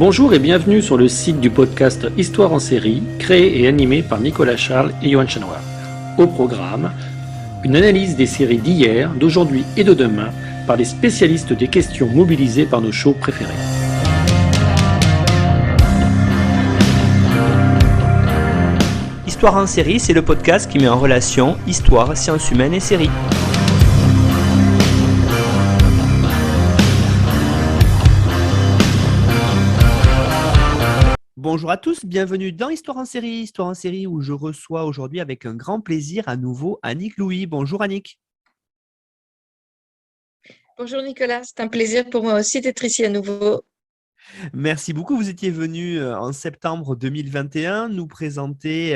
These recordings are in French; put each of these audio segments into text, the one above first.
Bonjour et bienvenue sur le site du podcast Histoire en série, créé et animé par Nicolas Charles et Johan Chanoir. Au programme, une analyse des séries d'hier, d'aujourd'hui et de demain par les spécialistes des questions mobilisées par nos shows préférés. Histoire en série, c'est le podcast qui met en relation histoire, sciences humaines et séries. Bonjour à tous, bienvenue dans Histoire en série où je reçois aujourd'hui avec un grand plaisir à nouveau Annick Louis. Bonjour Annick. Bonjour Nicolas, c'est un plaisir pour moi aussi d'être ici à nouveau. Merci beaucoup. Vous étiez venu en septembre 2021 nous présenter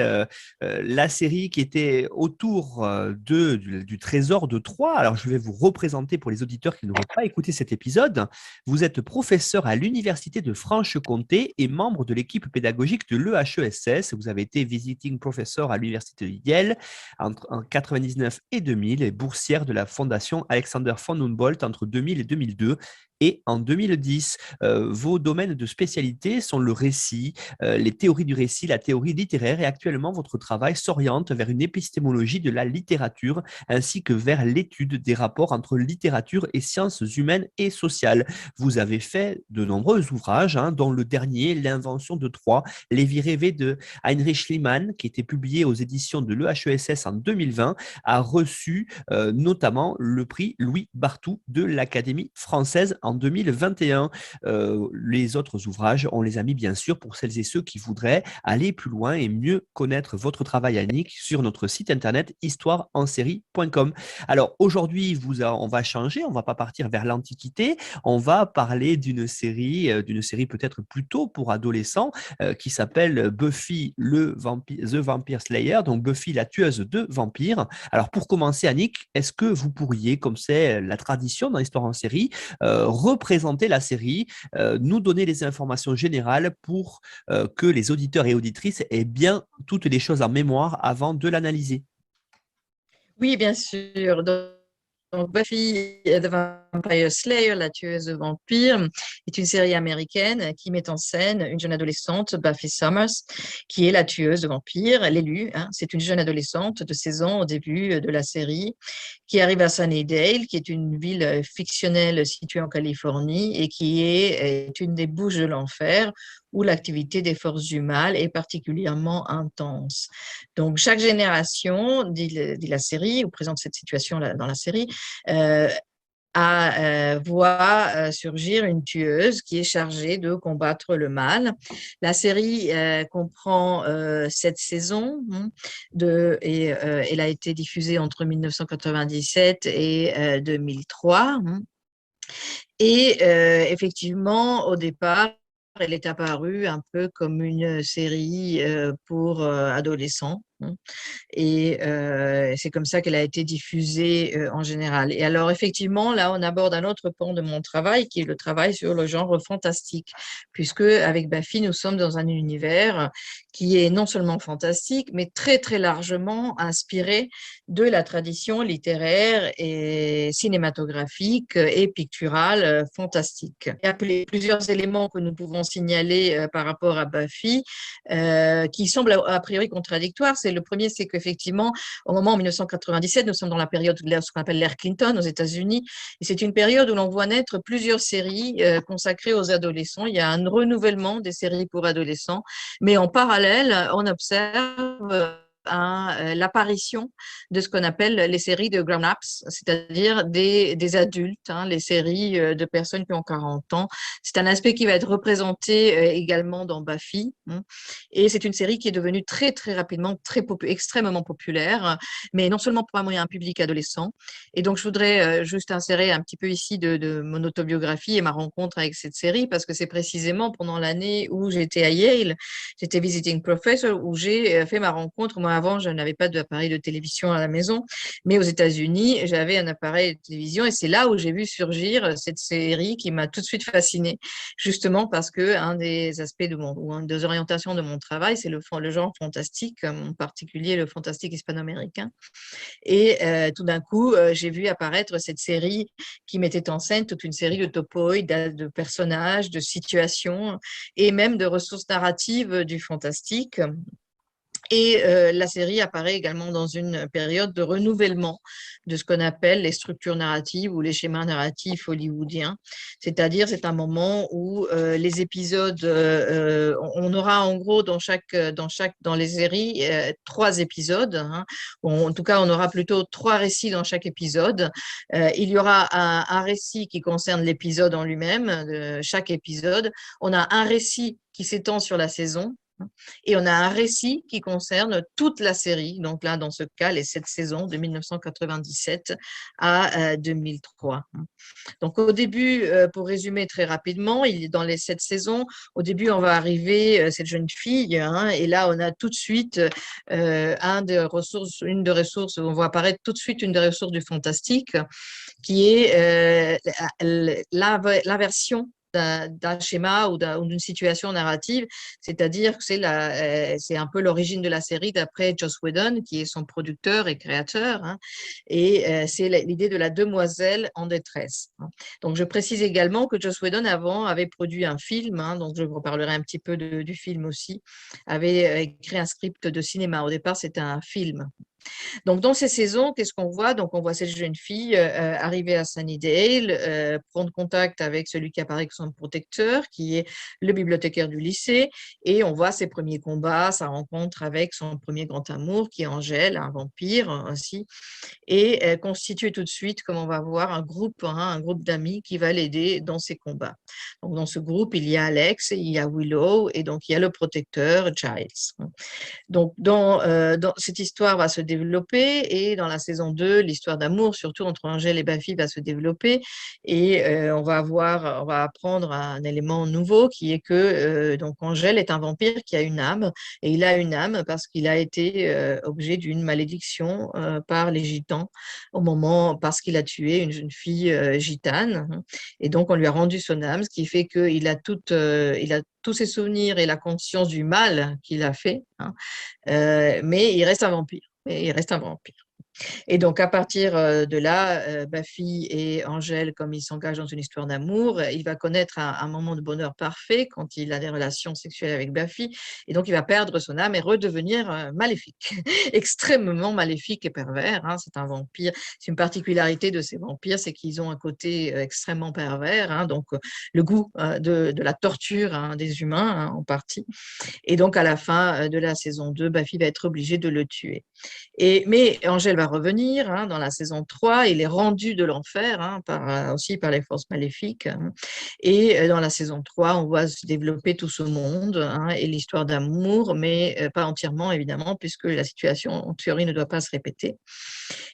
la série qui était autour du Trésor de Troie. Alors, je vais vous représenter pour les auditeurs qui n'auraient pas écouté cet épisode. Vous êtes professeur à l'Université de Franche-Comté et membre de l'équipe pédagogique de l'EHESS. Vous avez été visiting professor à l'Université de Yale entre 1999 et 2000 et boursière de la Fondation Alexander von Humboldt entre 2000 et 2002. Et en 2010, vos domaines de spécialité sont le récit, les théories du récit, la théorie littéraire. Et actuellement, votre travail s'oriente vers une épistémologie de la littérature ainsi que vers l'étude des rapports entre littérature et sciences humaines et sociales. Vous avez fait de nombreux ouvrages, dont le dernier, L'invention de Troie, Les vies rêvées de Heinrich Schliemann, qui était publié aux éditions de l'EHESS en 2020, a reçu notamment le prix Louis Barthou de l'Académie française en 2021. Les autres ouvrages, on les a mis bien sûr pour celles et ceux qui voudraient aller plus loin et mieux connaître votre travail, Annick, sur notre site internet histoireensérie.com. Alors aujourd'hui, on va changer, on ne va pas partir vers l'Antiquité, on va parler d'une série peut-être plutôt pour adolescents qui s'appelle Buffy The Vampire Slayer, donc Buffy la tueuse de vampires. Alors pour commencer, Annick, est-ce que vous pourriez, comme c'est la tradition dans l'histoire en série, représenter la série, nous donner les informations générales pour que les auditeurs et auditrices aient bien toutes les choses en mémoire avant de l'analyser? Oui, bien sûr. Donc, Buffy the Vampire Slayer, la tueuse de vampires, est une série américaine qui met en scène une jeune adolescente, Buffy Summers, qui est la tueuse de vampires, l'élue. C'est une jeune adolescente de 16 ans au début de la série, qui arrive à Sunnydale, qui est une ville fictionnelle située en Californie et qui est une des bouches de l'enfer, où l'activité des forces du mal est particulièrement intense. Donc, chaque génération, dit la série, ou présente cette situation dans la série, voit surgir une tueuse qui est chargée de combattre le mal. La série comprend 7 saisons et elle a été diffusée entre 1997 et 2003. Et effectivement, au départ, elle est apparue un peu comme une série pour adolescents. Et c'est comme ça qu'elle a été diffusée en général. Et alors, effectivement, là, on aborde un autre pan de mon travail, qui est le travail sur le genre fantastique, puisque avec Buffy, nous sommes dans un univers qui est non seulement fantastique, mais très, très largement inspiré de la tradition littéraire et cinématographique et picturale fantastique. Il y a plusieurs éléments que nous pouvons signaler par rapport à Buffy qui semblent a priori contradictoires. Le premier, c'est qu'effectivement, au moment en 1997, nous sommes dans la période de ce qu'on appelle l'ère Clinton aux États-Unis, et c'est une période où l'on voit naître plusieurs séries consacrées aux adolescents. Il y a un renouvellement des séries pour adolescents, mais en parallèle, on observe l'apparition de ce qu'on appelle les séries de grown-ups, c'est-à-dire des adultes, les séries de personnes qui ont 40 ans. C'est un aspect qui va être représenté également dans Buffy. Et c'est une série qui est devenue très, très rapidement extrêmement populaire, mais non seulement pour un public adolescent. Et donc, je voudrais juste insérer un petit peu ici de mon autobiographie et ma rencontre avec cette série, parce que c'est précisément pendant l'année où j'étais à Yale, j'étais visiting professor, où j'ai fait ma rencontre, moi, moi, avant, je n'avais pas d'appareil de télévision à la maison, mais aux États-Unis, j'avais un appareil de télévision et c'est là où j'ai vu surgir cette série qui m'a tout de suite fascinée, justement parce que un des aspects ou une des orientations de mon travail, c'est le genre fantastique, en particulier le fantastique hispano-américain. Et tout d'un coup, j'ai vu apparaître cette série qui mettait en scène toute une série de topoïdes, de personnages, de situations et même de ressources narratives du fantastique. Et la série apparaît également dans une période de renouvellement de ce qu'on appelle les structures narratives ou les schémas narratifs hollywoodiens. C'est-à-dire, c'est un moment où les épisodes, on aura en gros dans les séries 3 épisodes. Hein. En tout cas, on aura plutôt 3 récits dans chaque épisode. Il y aura un récit qui concerne l'épisode en lui-même, chaque épisode. On a un récit qui s'étend sur la saison. Et on a un récit qui concerne toute la série, donc là, dans ce cas, les 7 saisons de 1997 à 2003. Donc au début, pour résumer très rapidement, dans les 7 saisons, au début, on va arriver, cette jeune fille, hein, et là, on a tout de suite une des ressources, on voit apparaître tout de suite une des ressources du fantastique, qui est l'inversion d'un schéma ou d'une situation narrative, c'est-à-dire que c'est un peu l'origine de la série d'après Joss Whedon, qui est son producteur et créateur, hein, et c'est l'idée de la demoiselle en détresse. Hein. Donc, je précise également que Joss Whedon, avant, avait produit un film, hein, donc je vous reparlerai un petit peu du film aussi, avait écrit un script de cinéma. Au départ, c'était un film. Donc, dans ces saisons, qu'est-ce qu'on voit? Donc, on voit cette jeune fille arriver à Sunnydale, prendre contact avec celui qui apparaît comme son protecteur, qui est le bibliothécaire du lycée, et on voit ses premiers combats, sa rencontre avec son premier grand amour, qui est Angel, un vampire aussi, et constituer tout de suite, comme on va voir, un groupe d'amis qui va l'aider dans ses combats. Donc, dans ce groupe, il y a Alex, il y a Willow, et donc il y a le protecteur, Giles. Donc, cette histoire va se développer et dans la saison 2, l'histoire d'amour, surtout entre Angel et Buffy, va se développer et on va apprendre un élément nouveau qui est que donc Angel est un vampire qui a une âme et il a une âme parce qu'il a été objet d'une malédiction par les gitans parce qu'il a tué une jeune fille gitane et donc on lui a rendu son âme, ce qui fait qu'il a tous ses souvenirs et la conscience du mal qu'il a fait, hein, mais il reste un vampire. Et donc, à partir de là, Buffy et Angel, comme ils s'engagent dans une histoire d'amour, il va connaître un moment de bonheur parfait quand il a des relations sexuelles avec Buffy. Et donc, il va perdre son âme et redevenir maléfique, extrêmement maléfique et pervers. Hein. C'est un vampire. C'est une particularité de ces vampires, c'est qu'ils ont un côté extrêmement pervers. Hein. Donc, le goût de la torture hein, des humains, hein, en partie. Et donc, à la fin de la saison 2, Buffy va être obligée de le tuer. Mais Angel va revenir hein, dans la saison 3, il est rendu de l'enfer hein, aussi par les forces maléfiques. Hein. Et dans la saison 3, on voit se développer tout ce monde hein, et l'histoire d'amour, mais pas entièrement évidemment, puisque la situation en théorie ne doit pas se répéter.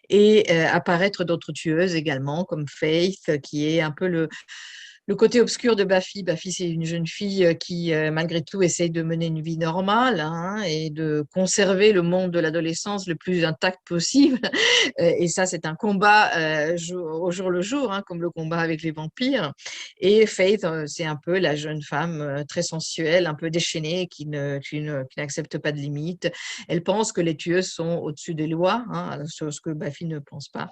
Et apparaître d'autres tueuses également, comme Faith, qui est un peu le côté obscur de Buffy. Buffy, c'est une jeune fille qui, malgré tout, essaye de mener une vie normale hein, et de conserver le monde de l'adolescence le plus intact possible. Et ça, c'est un combat au jour le jour, hein, comme le combat avec les vampires. Et Faith, c'est un peu la jeune femme très sensuelle, un peu déchaînée, qui n'accepte pas de limites. Elle pense que les tueuses sont au-dessus des lois, hein, ce que Buffy ne pense pas.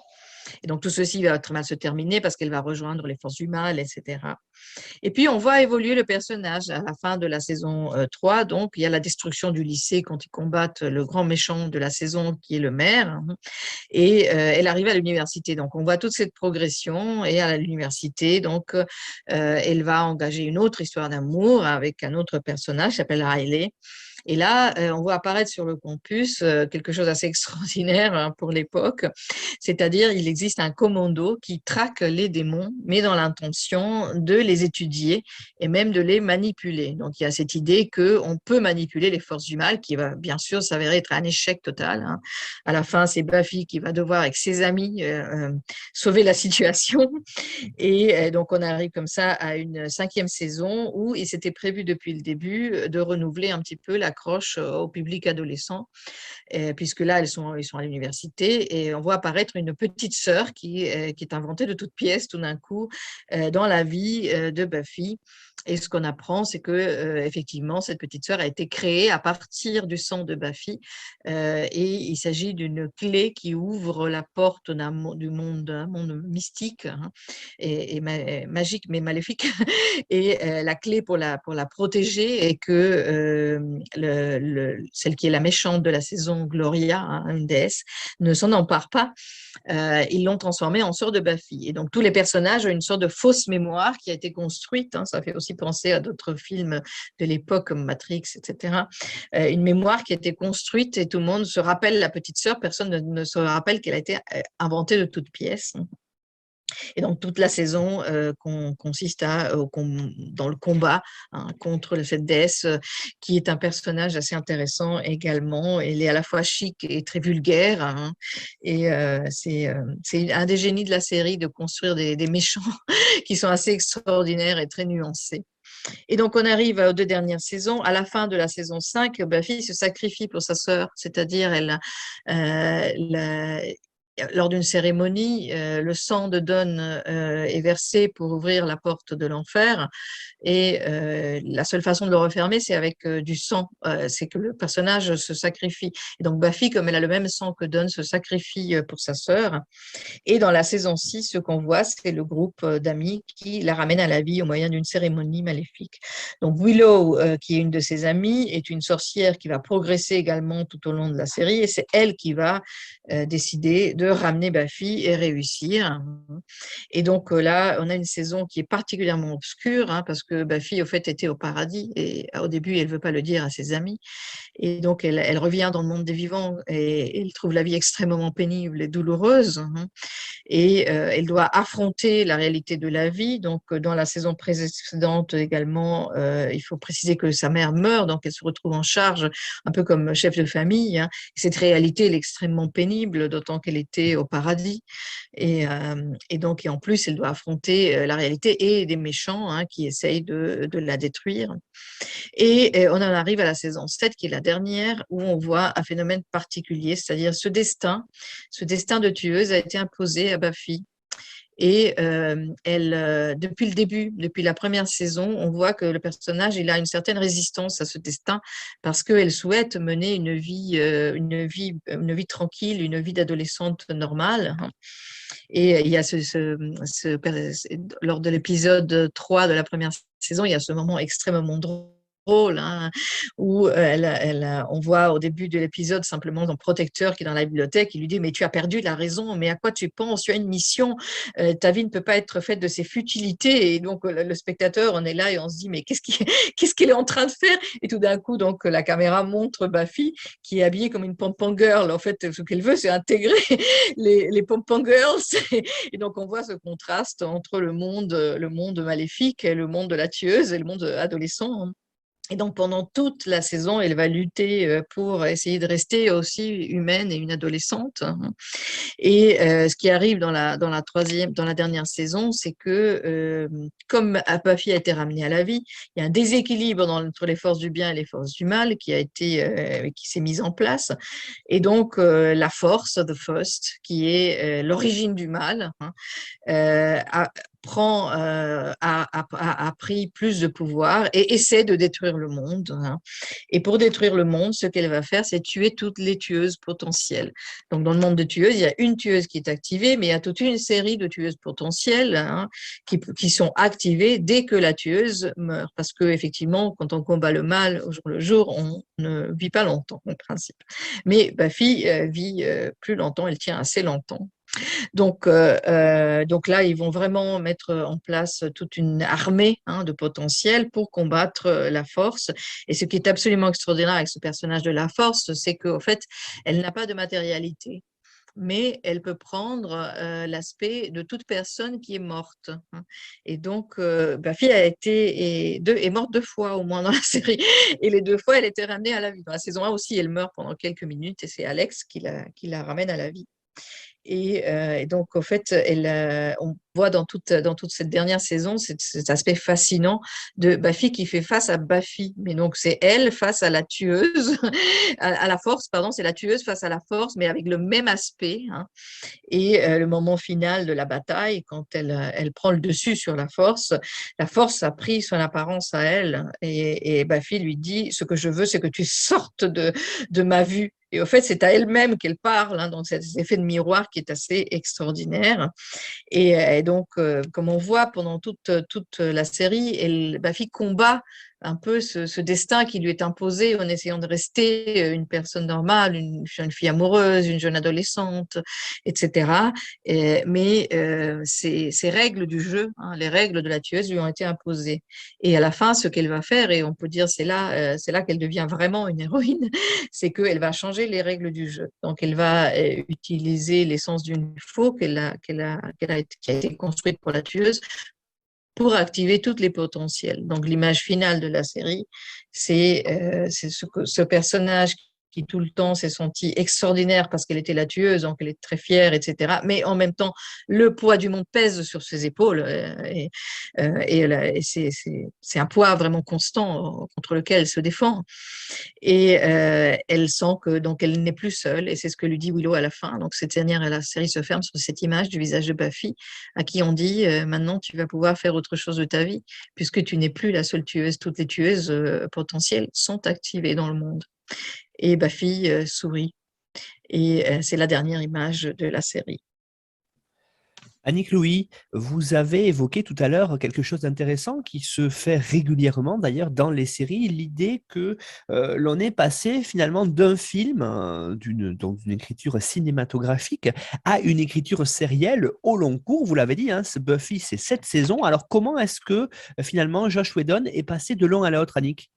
Et donc, tout ceci va très mal se terminer parce qu'elle va rejoindre les forces du mal, etc. Et puis, on voit évoluer le personnage à la fin de la saison 3. Donc, il y a la destruction du lycée quand ils combattent le grand méchant de la saison qui est le maire. Hein, et elle arrive à l'université. Donc, on voit toute cette progression. Et à l'université, donc, elle va engager une autre histoire d'amour avec un autre personnage qui s'appelle Riley. Et là, on voit apparaître sur le campus quelque chose d'assez extraordinaire hein, pour l'époque, c'est-à-dire il existe un commando qui traque les démons, mais dans l'intention de les étudier et même de les manipuler. Donc il y a cette idée qu'on peut manipuler les forces du mal, qui va bien sûr s'avérer être un échec total. Hein. À la fin, c'est Buffy qui va devoir, avec ses amis, sauver la situation. Et donc on arrive comme ça à une 5e saison où il s'était prévu depuis le début de renouveler un petit peu la s'accroche au public adolescent, puisque là, ils sont à l'université et on voit apparaître une petite sœur qui est inventée de toutes pièces tout d'un coup dans la vie de Buffy. Et ce qu'on apprend, c'est que effectivement, cette petite sœur a été créée à partir du sang de Buffy, et il s'agit d'une clé qui ouvre la porte d'un monde mystique, hein, et magique, mais maléfique. Et la clé pour la protéger est que celle qui est la méchante de la saison, Gloria, hein, une déesse, ne s'en empare pas. Ils l'ont transformée en sœur de Buffy. Et donc, tous les personnages ont une sorte de fausse mémoire qui a été construite, hein, ça fait aussi penser à d'autres films de l'époque comme Matrix, etc. Une mémoire qui a été construite et tout le monde se rappelle la petite sœur, personne ne se rappelle qu'elle a été inventée de toutes pièces. Et donc, toute la saison consiste dans le combat, hein, contre cette déesse, qui est un personnage assez intéressant également. Elle est à la fois chic et très vulgaire, hein, et c'est un des génies de la série de construire des méchants qui sont assez extraordinaires et très nuancés. Et donc, on arrive aux 2 dernières saisons. À la fin de la saison 5, Buffy se sacrifie pour sa sœur, c'est-à-dire lors d'une cérémonie, le sang de Dawn est versé pour ouvrir la porte de l'enfer. Et la seule façon de le refermer, c'est avec du sang. C'est que le personnage se sacrifie. Et donc Buffy, comme elle a le même sang que Dawn, se sacrifie pour sa sœur. Et dans la saison 6, ce qu'on voit, c'est le groupe d'amis qui la ramène à la vie au moyen d'une cérémonie maléfique. Donc Willow, qui est une de ses amies, est une sorcière qui va progresser également tout au long de la série. Et c'est elle qui va décider de ramener Buffy et réussir. Et donc là, on a une saison qui est particulièrement obscure, hein, parce que Buffy, au fait, était au paradis. Et au début, elle ne veut pas le dire à ses amis. Et donc, elle revient dans le monde des vivants et elle trouve la vie extrêmement pénible et douloureuse, hein. Et elle doit affronter la réalité de la vie. Donc, dans la saison précédente également, il faut préciser que sa mère meurt, donc elle se retrouve en charge, un peu comme chef de famille, hein. Cette réalité, elle est extrêmement pénible, d'autant qu'elle était au paradis. Et donc, et en plus, elle doit affronter la réalité et des méchants, hein, qui essayent de la détruire. Et on en arrive à la saison 7, qui est la dernière, où on voit un phénomène particulier, c'est-à-dire ce destin de tueuse a été imposé à Buffy. Et depuis le début, depuis la première saison, on voit que le personnage, il a une certaine résistance à ce destin parce qu'elle souhaite mener une vie tranquille, une vie d'adolescente normale. Et il y a lors de l'épisode 3 de la première saison, il y a ce moment extrêmement drôle, hein, où on voit au début de l'épisode simplement son protecteur qui est dans la bibliothèque, il lui dit: mais tu as perdu la raison, mais à quoi tu penses, tu as une mission, ta vie ne peut pas être faite de ces futilités. Et donc le spectateur, on est là et on se dit: mais qu'est-ce qu'elle est en train de faire? Et tout d'un coup, donc la caméra montre Buffy qui est habillée comme une pom-pom girl. En fait, ce qu'elle veut, c'est intégrer les pom-pom girls. Et donc on voit ce contraste entre le monde maléfique et le monde de la tueuse et le monde adolescent, hein. Et donc, pendant toute la saison, elle va lutter pour essayer de rester aussi humaine et une adolescente, hein. Et ce qui arrive dans la dernière saison, c'est que comme Buffy a été ramenée à la vie, il y a un déséquilibre entre les forces du bien et les forces du mal qui s'est mis en place. Et donc, la force, the first, qui est l'origine du mal, hein, a pris plus de pouvoir et essaie de détruire le monde, hein. Et pour détruire le monde, ce qu'elle va faire, c'est tuer toutes les tueuses potentielles. Donc, dans le monde de tueuses, il y a une tueuse qui est activée, mais il y a toute une série de tueuses potentielles, hein, qui sont activées dès que la tueuse meurt. Parce que effectivement, quand on combat le mal au jour le jour, on ne vit pas longtemps, en principe. Mais Buffy vit plus longtemps, elle tient assez longtemps. Donc là, ils vont vraiment mettre en place toute une armée, hein, de potentiel pour combattre la force. Et ce qui est absolument extraordinaire avec ce personnage de la force, c'est qu'en fait, elle n'a pas de matérialité, mais elle peut prendre l'aspect de toute personne qui est morte, hein. Et donc, Buffy est morte 2 fois au moins dans la série. Et les 2 fois, elle était ramenée à la vie. Dans la saison 1 aussi, elle meurt pendant quelques minutes et c'est Alex qui la ramène à la vie. Et donc, en fait, voit dans toute cette dernière saison, c'est cet aspect fascinant de Buffy qui fait face à Buffy. Mais donc, c'est elle face à la tueuse, à la force, pardon, c'est la tueuse face à la force, mais avec le même aspect, hein. Et le moment final de la bataille, quand elle prend le dessus sur la force a pris son apparence à elle. Et Buffy lui dit, ce que je veux, c'est que tu sortes de ma vue. Et au fait, c'est à elle-même qu'elle parle, hein, donc cet effet de miroir qui est assez extraordinaire. Et donc, comme on voit pendant toute la série, Buffy combat un peu ce destin qui lui est imposé en essayant de rester une personne normale, une jeune fille amoureuse, une jeune adolescente, etc. Mais ces règles du jeu, hein, les règles de la tueuse lui ont été imposées. Et à la fin, ce qu'elle va faire, et on peut dire c'est là qu'elle devient vraiment une héroïne, c'est qu'elle va changer les règles du jeu. Donc, elle va utiliser l'essence d'une faux qui a été construite pour la tueuse pour activer toutes les potentiels. Donc, l'image finale de la série, c'est ce personnage qui tout le temps s'est senti extraordinaire parce qu'elle était la tueuse, donc elle est très fière, etc. Mais en même temps, le poids du monde pèse sur ses épaules et c'est un poids vraiment constant contre lequel elle se défend. Et elle sent que donc elle n'est plus seule, et c'est ce que lui dit Willow à la fin. Donc cette dernière, la série se ferme sur cette image du visage de Buffy, à qui on dit maintenant tu vas pouvoir faire autre chose de ta vie, puisque tu n'es plus la seule tueuse. Toutes les tueuses potentielles sont activées dans le monde. Et Buffy sourit. Et c'est la dernière image de la série. Annick Louis, vous avez évoqué tout à l'heure quelque chose d'intéressant qui se fait régulièrement d'ailleurs dans les séries, l'idée que l'on est passé finalement d'un film, donc d'une écriture cinématographique, à une écriture sérielle au long cours. Vous l'avez dit, hein, Buffy, c'est 7 saisons. Alors comment est-ce que finalement Joss Whedon est passé de l'un à l'autre, Annick?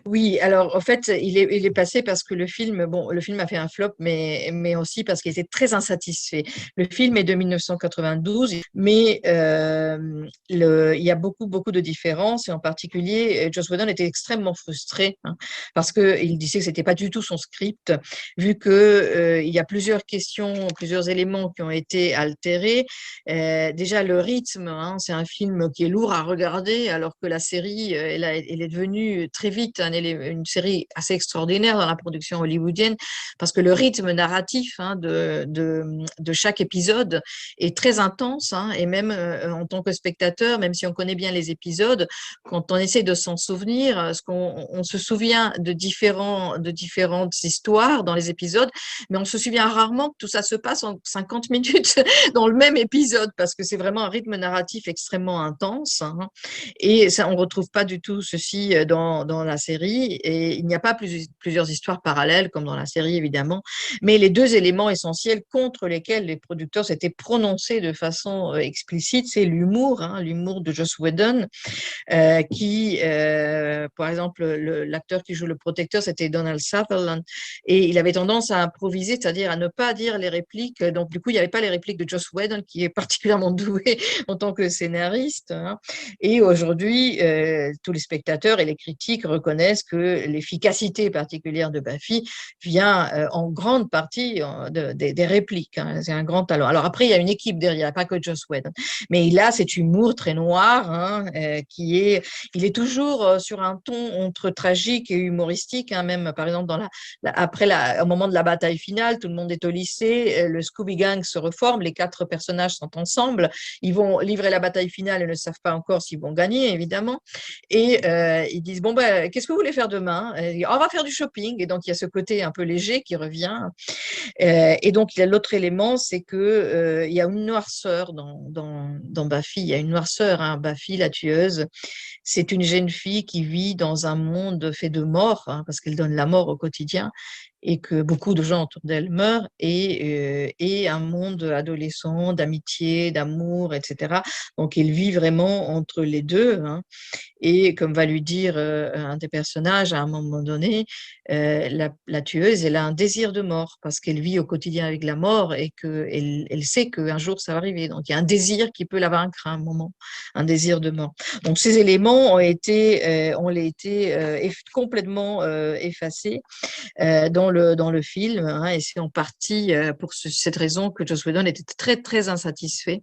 Oui, alors en fait, il est passé parce que le film a fait un flop, mais aussi parce qu'il était très insatisfait. Le film est de 1992, mais il y a beaucoup de différences, et en particulier, Joss Whedon était extrêmement frustré, hein, parce qu'il disait que c'était pas du tout son script, vu que il y a plusieurs questions, plusieurs éléments qui ont été altérés. Déjà, le rythme, hein, c'est un film qui est lourd à regarder, alors que la série, elle est devenue très vite une série assez extraordinaire dans la production hollywoodienne, parce que le rythme narratif, hein, de chaque épisode est très intense, hein, et même en tant que spectateur, même si on connaît bien les épisodes, quand on essaie de s'en souvenir, on se souvient de différentes histoires dans les épisodes, mais on se souvient rarement que tout ça se passe en 50 minutes dans le même épisode, parce que c'est vraiment un rythme narratif extrêmement intense, hein, et ça, on ne retrouve pas du tout ceci dans la série, et il n'y a pas plusieurs histoires parallèles comme dans la série, évidemment, mais les deux éléments essentiels contre lesquels les producteurs s'étaient prononcés de façon explicite, c'est l'humour, hein, l'humour de Joss Whedon, par exemple, l'acteur qui joue le protecteur, c'était Donald Sutherland, et il avait tendance à improviser, c'est-à-dire à ne pas dire les répliques. Donc, du coup, il n'y avait pas les répliques de Joss Whedon, qui est particulièrement doué en tant que scénariste, hein. Et aujourd'hui, tous les spectateurs et les critiques reconnaissent que l'efficacité particulière de Buffy vient en grande partie des répliques, hein. C'est un grand talent. Alors après, il y a une équipe derrière, pas que Joss Whedon, mais il a cet humour très noir, hein, il est toujours sur un ton entre tragique et humoristique, hein. Même par exemple au moment de la bataille finale, tout le monde est au lycée, le Scooby Gang se reforme, les 4 personnages sont ensemble, ils vont livrer la bataille finale et ne savent pas encore s'ils vont gagner, évidemment, et ils disent bon ben qu'est-ce que vous voulez faire demain? On va faire du shopping, et donc il y a ce côté un peu léger qui revient. Et donc, il y a l'autre élément, c'est que il y a une noirceur dans Buffy. Il y a une noirceur, hein. Buffy, la tueuse, c'est une jeune fille qui vit dans un monde fait de mort, hein, parce qu'elle donne la mort au quotidien, et que beaucoup de gens autour d'elle meurent, et un monde adolescent d'amitié, d'amour, etc. Donc, elle vit vraiment entre les deux, hein. Et comme va lui dire un des personnages à un moment donné, la tueuse, elle a un désir de mort parce qu'elle vit au quotidien avec la mort, et qu'elle sait qu'un jour ça va arriver. Donc il y a un désir qui peut la vaincre à un moment, un désir de mort. Donc ces éléments ont été complètement effacés dans dans le film, hein, et c'est en partie pour cette raison que Joss Whedon était très, très insatisfait.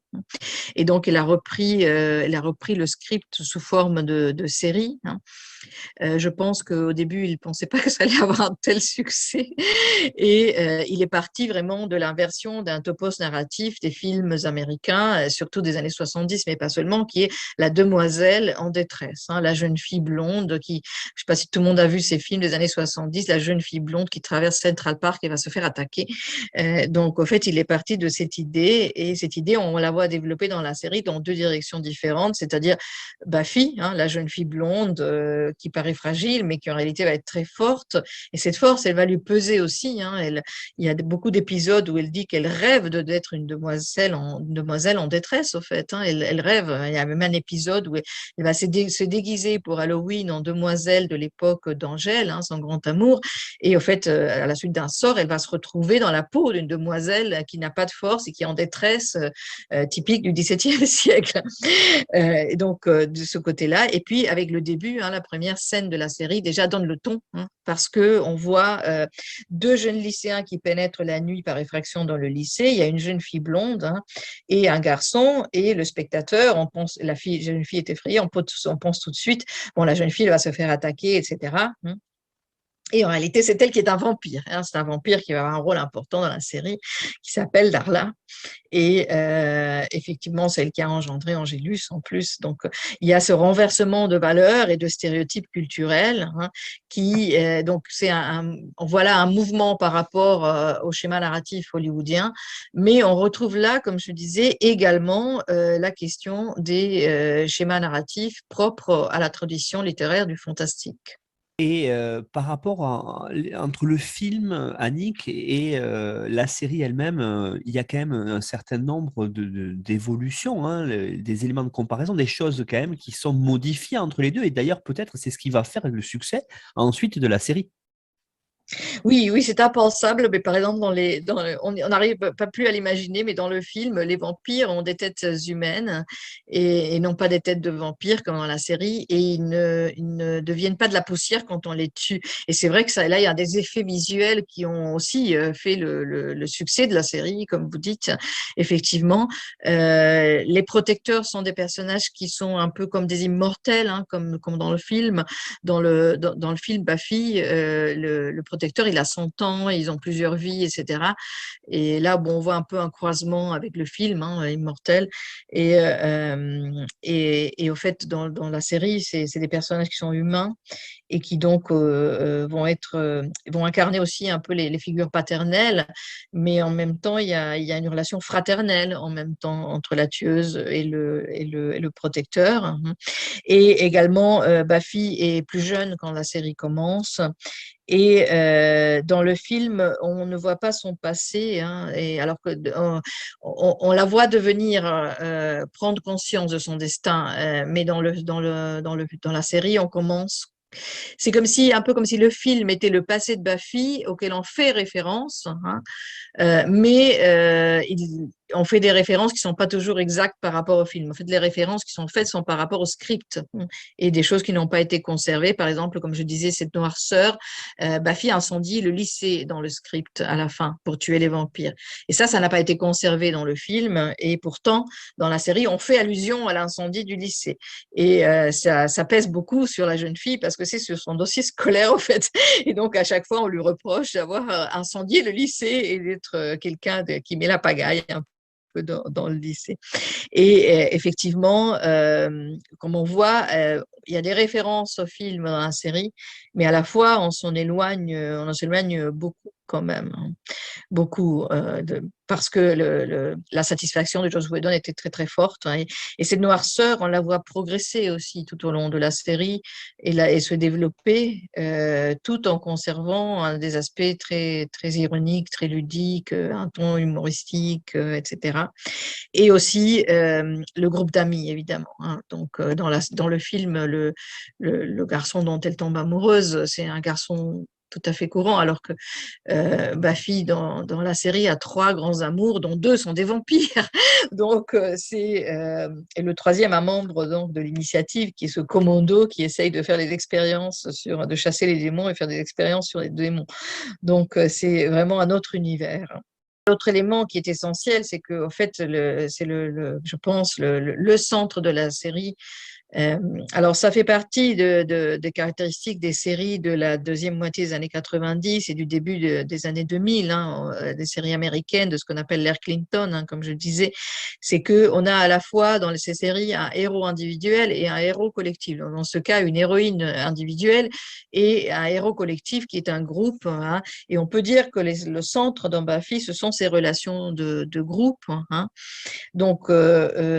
Et donc, il a repris le script sous forme de série, hein. Je pense qu'au début, il ne pensait pas que ça allait avoir un tel succès. Et il est parti vraiment de l'inversion d'un topos narratif des films américains, surtout des années 70, mais pas seulement, qui est la demoiselle en détresse, hein, la jeune fille blonde qui, je ne sais pas si tout le monde a vu ces films des années 70, la jeune fille blonde qui traverse Central Park et va se faire attaquer. Donc, au fait, il est parti de cette idée, et cette idée, on la voit développer dans la série dans deux directions différentes, c'est-à-dire Buffy, hein, la jeune fille blonde qui paraît fragile, mais qui en réalité va être très forte. Et cette force, elle va lui peser aussi, hein. Il y a beaucoup d'épisodes où elle dit qu'elle rêve d'être une demoiselle en détresse, au fait, hein. Elle rêve. Il y a même un épisode où elle va se déguiser pour Halloween en demoiselle de l'époque d'Angèle, hein, son grand amour. Et au fait, à la suite d'un sort, elle va se retrouver dans la peau d'une demoiselle qui n'a pas de force et qui est en détresse, typique du XVIIe siècle. Et donc, de ce côté-là. Et puis, avec le début, hein, la première scène de la série déjà donne le ton, hein, parce qu'on voit deux jeunes lycéens qui pénètrent la nuit par effraction dans le lycée. Il y a une jeune fille blonde, hein, et un garçon. Et le spectateur, on pense, jeune fille est effrayée, on pense tout de suite, bon, la jeune fille va se faire attaquer, etc., hein. Et en réalité, c'est elle qui est un vampire, hein. C'est un vampire qui va avoir un rôle important dans la série, qui s'appelle Darla. Et effectivement, c'est elle qui a engendré Angélus en plus. Donc, il y a ce renversement de valeurs et de stéréotypes culturels, hein, qui, donc, voilà un mouvement par rapport au schéma narratif hollywoodien. Mais on retrouve là, comme je disais, également la question des schémas narratifs propres à la tradition littéraire du fantastique. Et par rapport entre le film, Annick, et la série elle-même, il y a quand même un certain nombre d'évolutions, hein, des éléments de comparaison, des choses quand même qui sont modifiées entre les deux. Et d'ailleurs, peut-être c'est ce qui va faire le succès ensuite de la série. Oui, oui, c'est impensable, mais par exemple, on n'arrive pas plus à l'imaginer, mais dans le film, les vampires ont des têtes humaines et non pas des têtes de vampires comme dans la série, et ils ne deviennent pas de la poussière quand on les tue. Et c'est vrai que là, il y a des effets visuels qui ont aussi fait le succès de la série, comme vous dites, effectivement. Les protecteurs sont des personnages qui sont un peu comme des immortels, hein, comme dans le film. Dans le film Buffy, le protecteur, il a 100 ans, ils ont plusieurs vies, etc. Et là, bon, on voit un peu un croisement avec le film, hein, Immortel. Et au fait, dans la série, c'est des personnages qui sont humains et qui donc vont incarner aussi un peu les figures paternelles, mais en même temps, il y a une relation fraternelle en même temps entre la tueuse et le protecteur, hein. Et également, Buffy est plus jeune quand la série commence. Et dans le film, on ne voit pas son passé, hein, et alors que on la voit devenir, prendre conscience de son destin, mais dans la série, on commence. C'est un peu comme si le film était le passé de Buffy auquel on fait référence, hein, mais on fait des références qui ne sont pas toujours exactes par rapport au film. En fait, les références qui sont faites sont par rapport au script, et des choses qui n'ont pas été conservées. Par exemple, comme je disais, cette noirceur, Buffy incendie le lycée dans le script à la fin pour tuer les vampires. Et ça n'a pas été conservé dans le film. Et pourtant, dans la série, on fait allusion à l'incendie du lycée. Et ça pèse beaucoup sur la jeune fille parce que c'est sur son dossier scolaire, en fait. Et donc, à chaque fois, on lui reproche d'avoir incendié le lycée et d'être quelqu'un qui met la pagaille un peu dans le lycée. Et effectivement, comme on voit, il y a des références au film dans la série, mais à la fois, on s'en éloigne beaucoup quand même, hein. Beaucoup, parce que la satisfaction de Joss Whedon était très très forte, hein, et cette noirceur, on la voit progresser aussi tout au long de la série et se développer, tout en conservant des aspects très très ironiques, très ludiques, un ton humoristique, etc. Et aussi le groupe d'amis, évidemment, hein. Donc, dans le film, le garçon dont elle tombe amoureuse, c'est un garçon tout à fait courant, alors que Buffy, dans la série, a 3 grands amours, dont 2 sont des vampires. Donc, et le troisième, un membre donc, de l'initiative, qui est ce commando qui essaye de faire des expériences de chasser les démons et faire des expériences sur les démons. Donc, c'est vraiment un autre univers. L'autre élément qui est essentiel, c'est que, en fait, je pense, le centre de la série. Alors, ça fait partie des caractéristiques des séries de la deuxième moitié des années 90 et du début des années 2000, des séries américaines, de ce qu'on appelle l'ère Clinton, comme je disais. C'est qu'on a à la fois dans ces séries un héros individuel et un héros collectif. Dans ce cas, une héroïne individuelle et un héros collectif qui est un groupe. Et on peut dire que le centre dans Buffy, ce sont ces relations de groupe. Donc,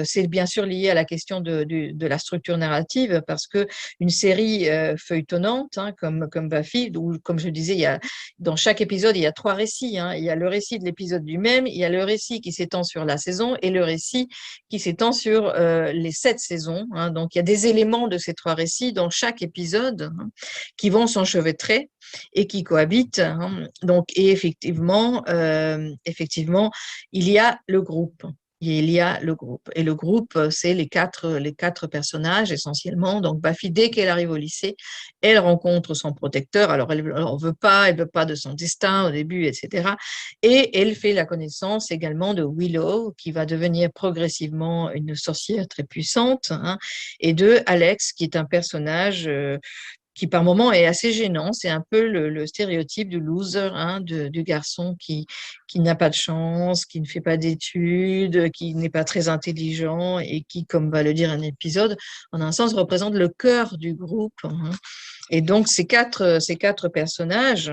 c'est bien sûr lié à la question de la structure narrative, parce que une série feuilletonnante, comme Buffy, où, comme je disais, dans chaque épisode, il y a 3 récits. Il y a le récit de l'épisode lui-même, il y a le récit qui s'étend sur la saison et le récit qui s'étend sur les 7 saisons. Donc, il y a des éléments de ces 3 récits dans chaque épisode qui vont s'enchevêtrer et qui cohabitent. Donc, et effectivement, il y a le groupe. Il y a le groupe. Et le groupe, c'est les quatre personnages essentiellement. Donc, Buffy, dès qu'elle arrive au lycée, elle rencontre son protecteur. Alors, elle ne veut pas de son destin au début, etc. Et elle fait la connaissance également de Willow, qui va devenir progressivement une sorcière très puissante, et de Alex, qui est un personnage qui par moments est assez gênant. C'est un peu le stéréotype du loser, du garçon qui n'a pas de chance, qui ne fait pas d'études, qui n'est pas très intelligent et qui, comme va le dire un épisode, en un sens représente le cœur du groupe. Et donc, ces quatre personnages,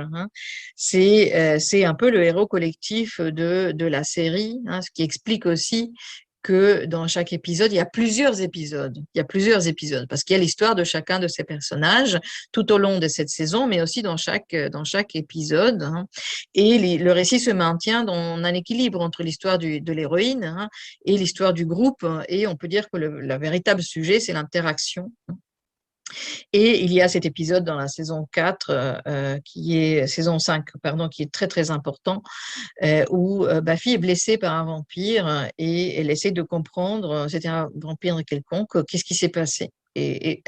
c'est un peu le héros collectif de la série, ce qui explique aussi que dans chaque épisode, il y a plusieurs épisodes. Il y a plusieurs épisodes parce qu'il y a l'histoire de chacun de ces personnages tout au long de cette saison, mais aussi dans chaque épisode. Et le récit se maintient dans un équilibre entre l'histoire de l'héroïne et l'histoire du groupe. Et on peut dire que le véritable sujet, c'est l'interaction. Et il y a cet épisode dans la saison 4, saison 5, pardon, qui est très, très important, où Buffy est blessée par un vampire et elle essaie de comprendre, c'était un vampire quelconque, qu'est-ce qui s'est passé. Et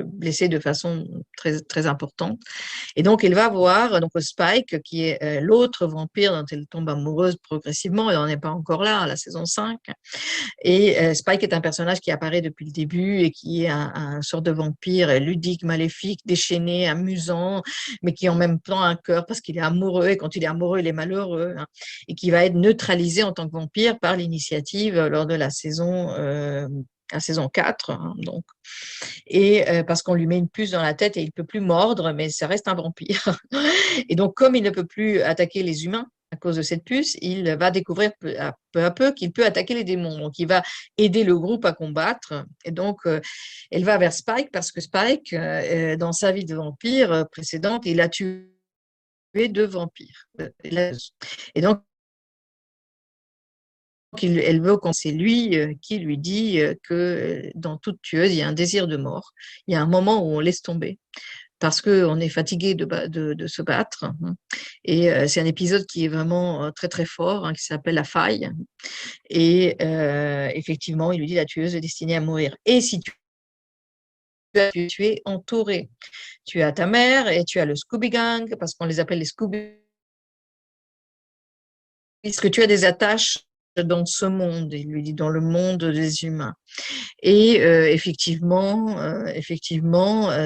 blessée de façon très, très importante. Et donc, elle va voir Spike, qui est l'autre vampire dont elle tombe amoureuse progressivement, et on n'est pas encore là, à la saison 5. Et Spike est un personnage qui apparaît depuis le début et qui est un sort de vampire ludique, maléfique, déchaîné, amusant, mais qui en même temps a un cœur parce qu'il est amoureux, et quand il est amoureux, il est malheureux, et qui va être neutralisé en tant que vampire par l'initiative lors de la saison 4, donc. Et parce qu'on lui met une puce dans la tête et il ne peut plus mordre, mais ça reste un vampire. Et donc, comme il ne peut plus attaquer les humains à cause de cette puce, il va découvrir peu à peu qu'il peut attaquer les démons. Donc, il va aider le groupe à combattre. Et donc, elle va vers Spike parce que Spike, dans sa vie de vampire précédente, il a tué 2 vampires. Et donc, elle veut quand c'est lui qui lui dit que dans toute tueuse, il y a un désir de mort. Il y a un moment où on laisse tomber parce qu'on est fatigué de se battre. Et c'est un épisode qui est vraiment très, très fort, qui s'appelle La Faille. Et effectivement, il lui dit la tueuse est destinée à mourir. Et si tu es entouré, tu as ta mère et tu as le Scooby Gang, parce qu'on les appelle les Scooby, puisque tu as des attaches dans ce monde, il lui dit, dans le monde des humains. Et effectivement,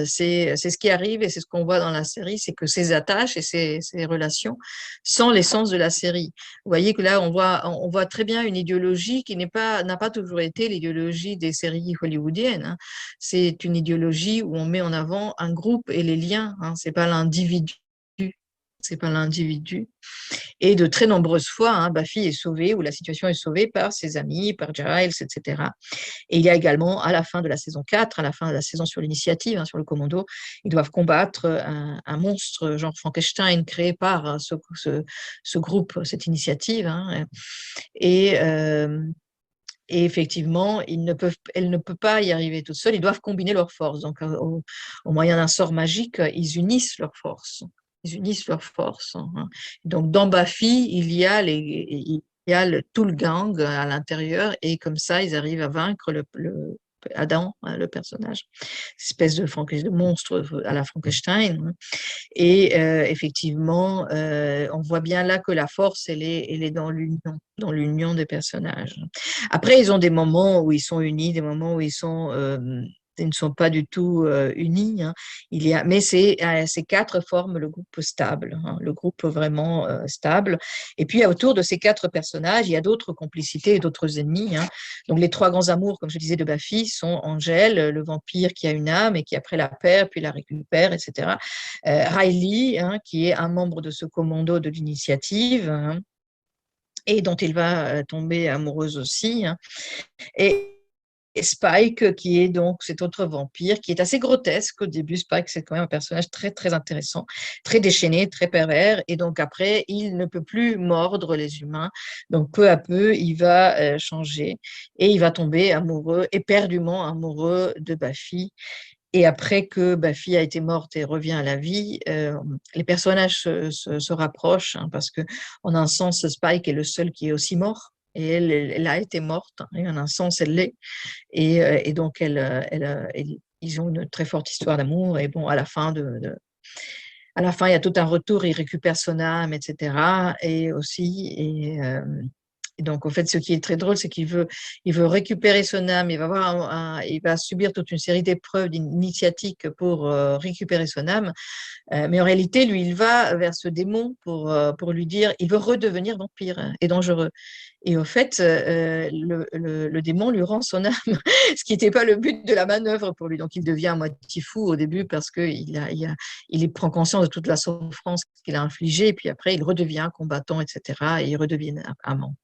c'est ce qui arrive et c'est ce qu'on voit dans la série, c'est que ces attaches et ces relations sont l'essence de la série. Vous voyez que là, on voit très bien une idéologie qui n'a pas toujours été l'idéologie des séries hollywoodiennes. C'est une idéologie où on met en avant un groupe et les liens. C'est pas l'individu. C'est pas l'individu. Et de très nombreuses fois, Buffy est sauvée ou la situation est sauvée par ses amis, par Giles, etc. Et il y a également, à la fin de la saison 4, à la fin de la saison sur l'initiative, sur le commando, ils doivent combattre un monstre genre Frankenstein créé par ce groupe, cette initiative. Et effectivement, elle ne peut pas y arriver toute seule, ils doivent combiner leurs forces. Donc, au moyen d'un sort magique, ils unissent leurs forces. unissent leurs forces. Donc, dans Buffy, il y a tout le gang à l'intérieur et comme ça, ils arrivent à vaincre Adam, le personnage, espèce de monstre à la Frankenstein. Et effectivement, on voit bien là que la force, elle est dans l'union des personnages. Après, ils ont des moments où ils sont unis, des moments où ils ne sont pas du tout unis. Mais ces quatre forment le groupe stable, le groupe vraiment stable. Et puis, autour de ces quatre personnages, il y a d'autres complicités et d'autres ennemis. Donc, les trois grands amours, comme je disais, de Buffy sont Angel, le vampire qui a une âme et qui après la perd, puis la récupère, etc. Riley, qui est un membre de ce commando de l'initiative, et dont il va tomber amoureuse aussi. Et Spike, qui est donc cet autre vampire, qui est assez grotesque au début. Spike, c'est quand même un personnage très, très intéressant, très déchaîné, très pervers. Et donc après, il ne peut plus mordre les humains. Donc peu à peu, il va changer et il va tomber amoureux, éperdument amoureux de Buffy. Et après que Buffy a été morte et revient à la vie, les personnages se rapprochent parce que, en un sens, Spike est le seul qui est aussi mort. Et elle a été morte, et en un sens, elle l'est. Et donc, ils ont une très forte histoire d'amour. Et bon, à la fin, il y a tout un retour, il récupère son âme, etc. Et donc, en fait, ce qui est très drôle, c'est qu'il veut récupérer son âme, il va subir toute une série d'épreuves initiatiques pour récupérer son âme. Mais en réalité, lui, il va vers ce démon pour lui dire, il veut redevenir vampire et dangereux. Et au fait, le démon lui rend son âme, ce qui n'était pas le but de la manœuvre pour lui. Donc, il devient à moitié fou au début parce qu'il prend conscience de toute la souffrance qu'il a infligée. Et puis après, il redevient combattant, etc. Et il redevient amant.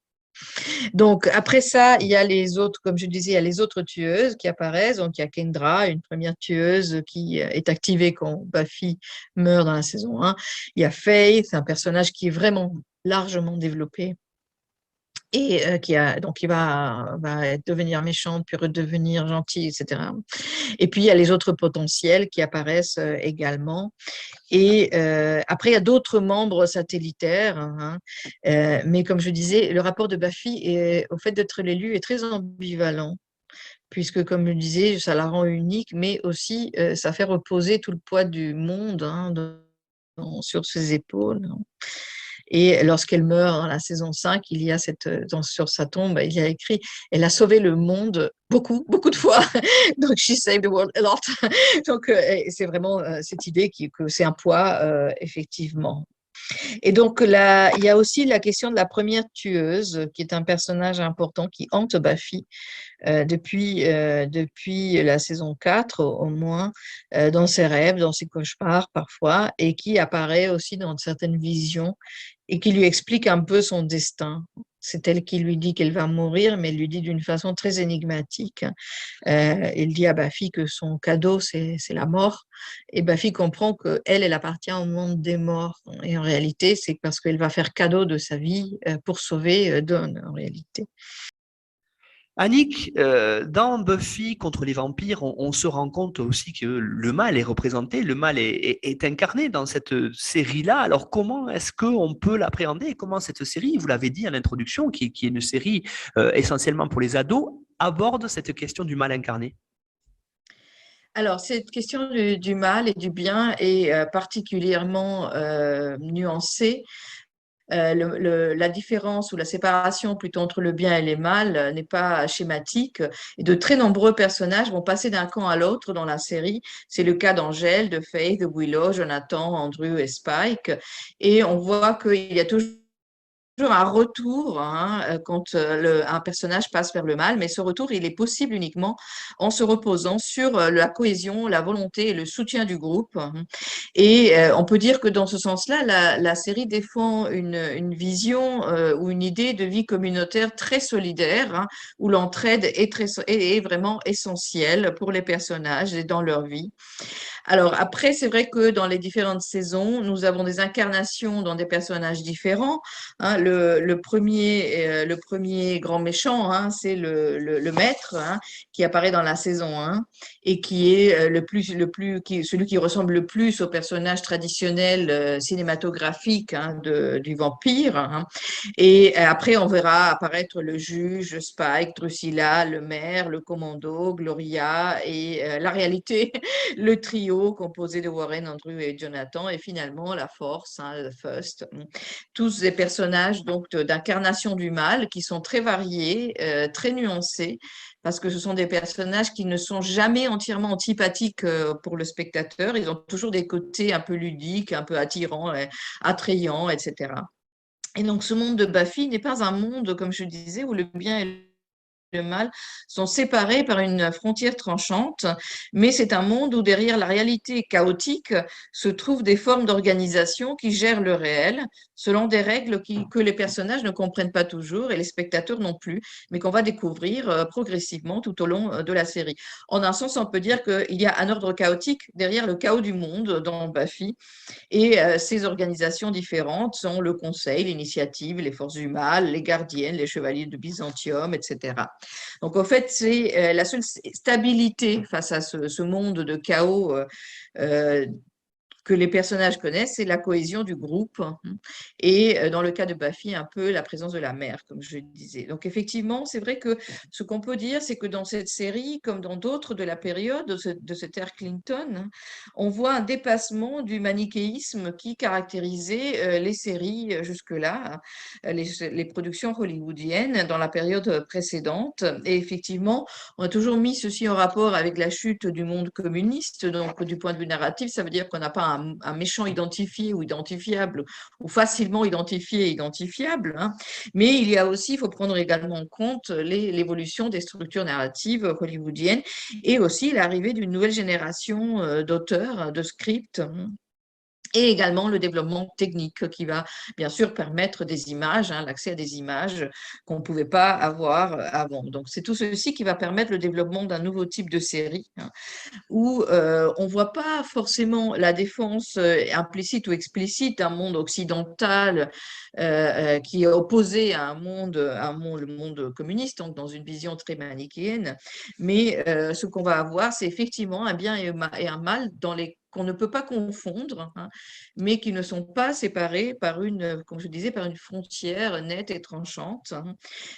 Donc, après ça, il y a les autres, comme je disais, il y a les autres tueuses qui apparaissent. Donc, il y a Kendra, une première tueuse qui est activée quand Buffy meurt dans la saison 1. Il y a Faith, un personnage qui est vraiment largement développé et qui va devenir méchante, puis redevenir gentille, etc. Et puis, il y a les autres potentiels qui apparaissent également. Et après, il y a d'autres membres satellitaires. Mais comme je disais, le rapport de Buffy au fait d'être l'élu est très ambivalent, puisque, comme je disais, ça la rend unique, mais aussi ça fait reposer tout le poids du monde sur ses épaules. Et lorsqu'elle meurt dans la saison 5, il y a sur sa tombe, il y a écrit « Elle a sauvé le monde beaucoup, beaucoup de fois. » Donc, « She saved the world a lot. » Donc, c'est vraiment cette idée que c'est un poids, effectivement. Et donc, là, il y a aussi la question de la première tueuse, qui est un personnage important qui hante Buffy depuis la saison 4, au moins, dans ses rêves, dans ses cauchemars parfois, et qui apparaît aussi dans certaines visions et qui lui explique un peu son destin. C'est elle qui lui dit qu'elle va mourir, mais elle lui dit d'une façon très énigmatique. Elle dit à Buffy que son cadeau, c'est la mort. Et Buffy comprend qu'elle appartient au monde des morts. Et en réalité, c'est parce qu'elle va faire cadeau de sa vie pour sauver Dawn, en réalité. Annick, dans Buffy contre les vampires, on se rend compte aussi que le mal est représenté, le mal est incarné dans cette série-là. Alors comment est-ce qu'on peut l'appréhender et comment cette série, vous l'avez dit à l'introduction, qui est une série essentiellement pour les ados, aborde cette question du mal incarné? Alors, cette question du mal et du bien est particulièrement nuancée. La différence ou la séparation plutôt entre le bien et le mal n'est pas schématique. Et de très nombreux personnages vont passer d'un camp à l'autre dans la série. C'est le cas d'Angèle, de Faith, de Willow, Jonathan, Andrew et Spike. Et on voit qu'il y a toujours un retour quand un personnage passe vers le mal, mais ce retour, il est possible uniquement en se reposant sur la cohésion, la volonté et le soutien du groupe. Et on peut dire que dans ce sens-là, la série défend une vision ou une idée de vie communautaire très solidaire, où l'entraide est vraiment essentielle pour les personnages et dans leur vie. Alors après, c'est vrai que dans les différentes saisons, nous avons des incarnations dans des personnages différents, hein. Le premier grand méchant, hein, c'est le maître, hein, qui apparaît dans la saison 1 et qui est celui qui ressemble le plus au personnage traditionnel cinématographique, hein, du vampire, hein. Et après, on verra apparaître le juge, Spike, Drusilla, le maire, le commando, Gloria et la réalité, le trio composé de Warren, Andrew et Jonathan, et finalement la Force, hein, The First. Tous des personnages donc d'incarnation du mal qui sont très variés, très nuancés, parce que ce sont des personnages qui ne sont jamais entièrement antipathiques pour le spectateur. Ils ont toujours des côtés un peu ludiques, un peu attirants, attrayants, etc. Et donc, ce monde de Buffy n'est pas un monde, comme je disais, où le bien et le mal sont séparés par une frontière tranchante, mais c'est un monde où derrière la réalité chaotique se trouvent des formes d'organisation qui gèrent le réel selon des règles que les personnages ne comprennent pas toujours et les spectateurs non plus, mais qu'on va découvrir progressivement tout au long de la série. En un sens, on peut dire qu'il y a un ordre chaotique derrière le chaos du monde dans Buffy, et ces organisations différentes sont le Conseil, l'Initiative, les Forces du Mal, les Gardiennes, les Chevaliers de Byzantium, etc. Donc, en fait, c'est la seule stabilité face à ce monde de chaos euh, que les personnages connaissent, c'est la cohésion du groupe. Et dans le cas de Buffy, un peu la présence de la mère, comme je disais. Donc effectivement, c'est vrai que ce qu'on peut dire, c'est que dans cette série, comme dans d'autres de la période de cette ère Clinton, on voit un dépassement du manichéisme qui caractérisait les séries jusque-là, les productions hollywoodiennes dans la période précédente. Et effectivement, on a toujours mis ceci en rapport avec la chute du monde communiste. Donc, du point de vue narratif, ça veut dire qu'on n'a pas un méchant identifié ou identifiable, ou facilement identifié et identifiable, hein. Mais il y a aussi, il faut prendre également en compte l'évolution des structures narratives hollywoodiennes et aussi l'arrivée d'une nouvelle génération d'auteurs, de scripts, hein, et également le développement technique qui va bien sûr permettre des images, hein, l'accès à des images qu'on ne pouvait pas avoir avant. Donc c'est tout ceci qui va permettre le développement d'un nouveau type de série, hein, où on ne voit pas forcément la défense implicite ou explicite d'un monde occidental qui est opposé à le monde communiste, donc dans une vision très manichéenne. Mais ce qu'on va avoir, c'est effectivement un bien et un mal qu'on ne peut pas confondre, hein, mais qui ne sont pas séparés par comme je disais, par une frontière nette et tranchante, hein.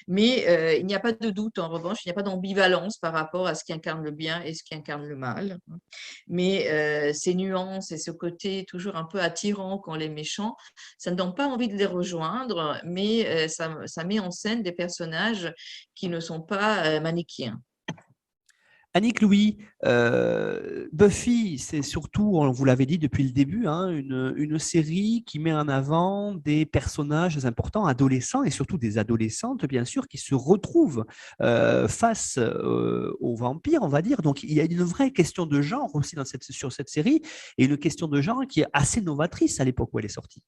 Mais il n'y a pas de doute, en revanche, il n'y a pas d'ambivalence par rapport à ce qui incarne le bien et ce qui incarne le mal. Mais ces nuances et ce côté toujours un peu attirant qu'ont les méchants, ça ne donne pas envie de les rejoindre, mais ça met en scène des personnages qui ne sont pas manichéens. Annick Louis, Buffy, c'est surtout, on vous l'avait dit depuis le début, hein, une série qui met en avant des personnages importants, adolescents et surtout des adolescentes, bien sûr, qui se retrouvent face aux vampires, on va dire. Donc, il y a une vraie question de genre aussi sur cette série et une question de genre qui est assez novatrice à l'époque où elle est sortie.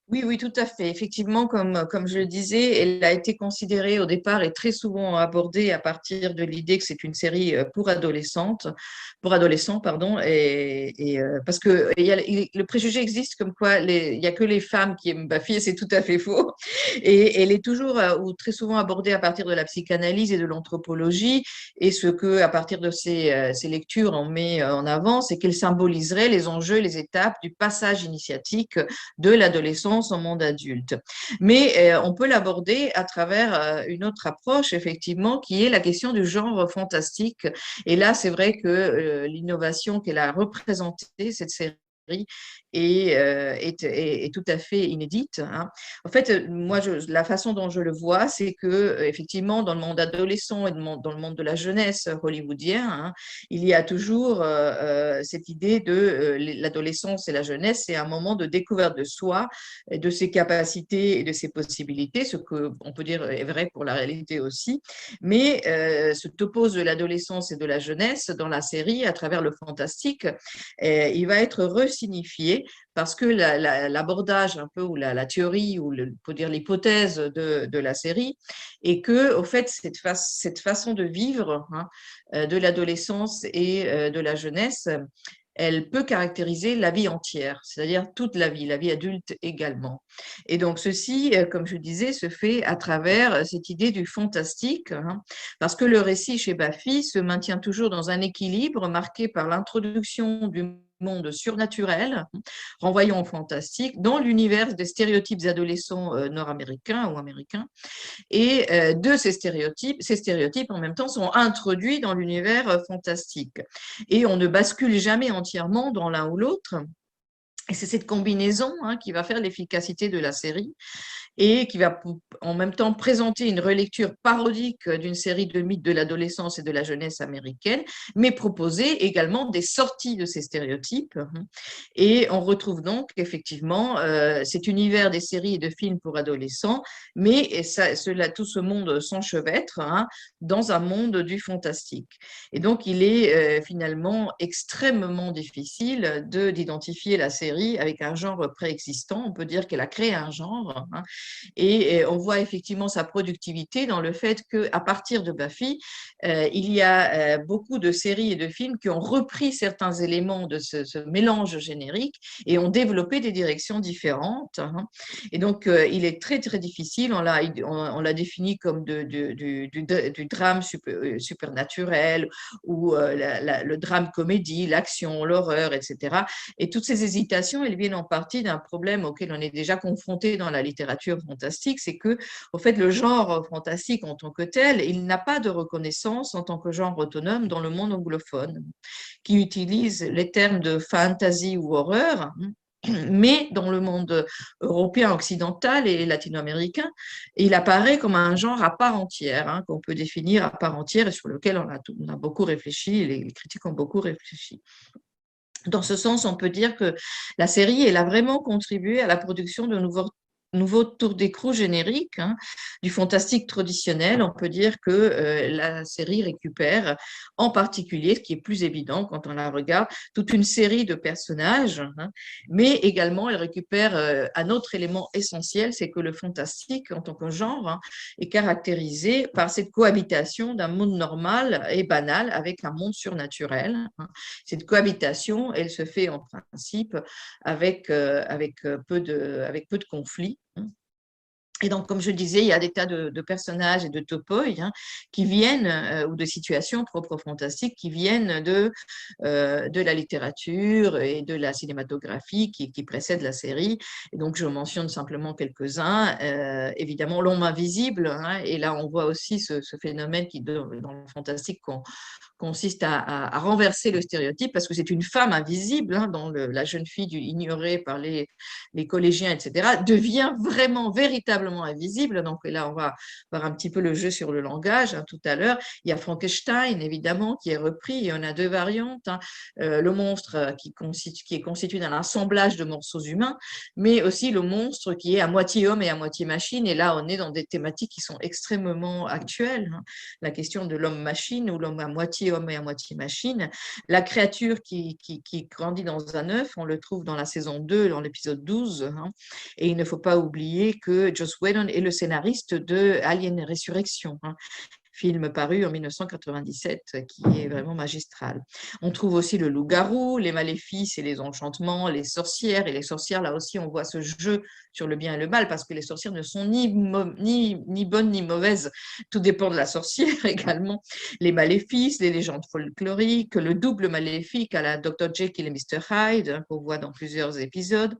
Oui, oui, tout à fait. Effectivement, comme je le disais, elle a été considérée au départ et très souvent abordée à partir de l'idée que c'est une série pour adolescents, pardon, parce que le préjugé existe comme quoi il n'y a que les femmes qui aiment Buffy, et c'est tout à fait faux. Et elle est toujours ou très souvent abordée à partir de la psychanalyse et de l'anthropologie. Et ce que, à partir de ces lectures, on met en avant, c'est qu'elle symboliserait les enjeux, les étapes du passage initiatique de l'adolescence au monde adulte. Mais on peut l'aborder à travers une autre approche, effectivement, qui est la question du genre fantastique. Et là, c'est vrai que l'innovation qu'elle a représentée, cette série, est tout à fait inédite, hein. En fait, moi, la façon dont je le vois, c'est que effectivement, dans le monde adolescent et dans le monde de la jeunesse hollywoodien, hein, il y a toujours cette idée de l'adolescence et la jeunesse, c'est un moment de découverte de soi, de ses capacités et de ses possibilités, ce qu'on peut dire est vrai pour la réalité aussi. Mais ce topos de l'adolescence et de la jeunesse dans la série, à travers le fantastique, il va être resignifié parce que l'abordage un peu, ou la théorie, ou pour dire l'hypothèse de la série, est que, au fait, cette façon de vivre de l'adolescence et de la jeunesse, elle peut caractériser la vie entière, c'est-à-dire toute la vie adulte également. Et donc ceci, comme je disais, se fait à travers cette idée du fantastique, parce que le récit chez Buffy se maintient toujours dans un équilibre marqué par l'introduction du monde surnaturel, renvoyant au fantastique, dans l'univers des stéréotypes adolescents nord-américains ou américains. Et de ces stéréotypes en même temps sont introduits dans l'univers fantastique. Et on ne bascule jamais entièrement dans l'un ou l'autre. Et c'est cette combinaison qui va faire l'efficacité de la série, et qui va en même temps présenter une relecture parodique d'une série de mythes de l'adolescence et de la jeunesse américaine, mais proposer également des sorties de ces stéréotypes. Et on retrouve donc effectivement cet univers des séries et de films pour adolescents, mais tout ce monde s'enchevêtre dans un monde du fantastique. Et donc, il est finalement extrêmement difficile d'identifier la série avec un genre préexistant. On peut dire qu'elle a créé un genre, et on voit effectivement sa productivité dans le fait qu'à partir de Buffy, il y a beaucoup de séries et de films qui ont repris certains éléments de ce mélange générique et ont développé des directions différentes. Et donc, il est très, très difficile. On l'a défini comme du drame supernaturel, ou le drame comédie, l'action, l'horreur, etc. Et toutes ces hésitations, elles viennent en partie d'un problème auquel on est déjà confronté dans la littérature fantastique, c'est que, au fait, le genre fantastique en tant que tel, il n'a pas de reconnaissance en tant que genre autonome dans le monde anglophone, qui utilise les termes de fantasy ou horreur. Mais dans le monde européen, occidental et latino-américain, il apparaît comme un genre à part entière, qu'on peut définir à part entière, et sur lequel on a beaucoup réfléchi, les critiques ont beaucoup réfléchi. Dans ce sens, on peut dire que la série, elle a vraiment contribué à la production de nouveaux tours d'écrou génériques du fantastique traditionnel. On peut dire que la série récupère, en particulier, ce qui est plus évident quand on la regarde, toute une série de personnages, mais également elle récupère un autre élément essentiel, c'est que le fantastique en tant que genre est caractérisé par cette cohabitation d'un monde normal et banal avec un monde surnaturel. Cette cohabitation, elle se fait en principe avec peu de conflits. Et donc, comme je disais, il y a des tas de personnages et de topoi qui viennent, ou de situations propres au fantastique, qui viennent de la littérature et de la cinématographie qui précède la série. Et donc, je mentionne simplement quelques-uns. Évidemment, l'homme invisible, et là, on voit aussi ce phénomène qui, dans le fantastique, consiste à renverser le stéréotype, parce que c'est une femme invisible, dont la jeune fille ignorée par les collégiens, etc., devient véritablement invisible. Donc là, on va voir un petit peu le jeu sur le langage tout à l'heure. Il y a Frankenstein, évidemment, qui est repris. Il y en a deux variantes. Le monstre qui est constitué d'un assemblage de morceaux humains, mais aussi le monstre qui est à moitié homme et à moitié machine. Et là, on est dans des thématiques qui sont extrêmement actuelles. La question de l'homme-machine, ou l'homme à moitié homme et à moitié machine. La créature qui grandit dans un œuf, on le trouve dans la saison 2, dans l'épisode 12. Et il ne faut pas oublier que Joss Whedon est le scénariste de Alien Résurrection, film paru en 1997, qui est vraiment magistral. On trouve aussi le loup-garou, les maléfices et les enchantements, les sorcières. Et les sorcières, là aussi, on voit ce jeu sur le bien et le mal, parce que les sorcières ne sont ni bonnes ni mauvaises. Tout dépend de la sorcière également. Les maléfices, les légendes folkloriques, le double maléfique à la Dr. Jekyll et Mr. Hyde, qu'on voit dans plusieurs épisodes.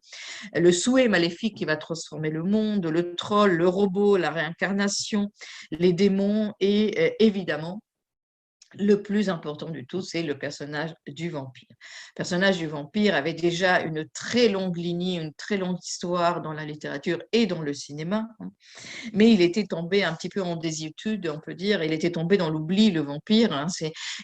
Le souhait maléfique qui va transformer le monde, le troll, le robot, la réincarnation, les démons, et évidemment, le plus important du tout, c'est le personnage du vampire. Le personnage du vampire avait déjà une très longue lignée, une très longue histoire dans la littérature et dans le cinéma, mais il était tombé un petit peu en désuétude, on peut dire. Il était tombé dans l'oubli, le vampire.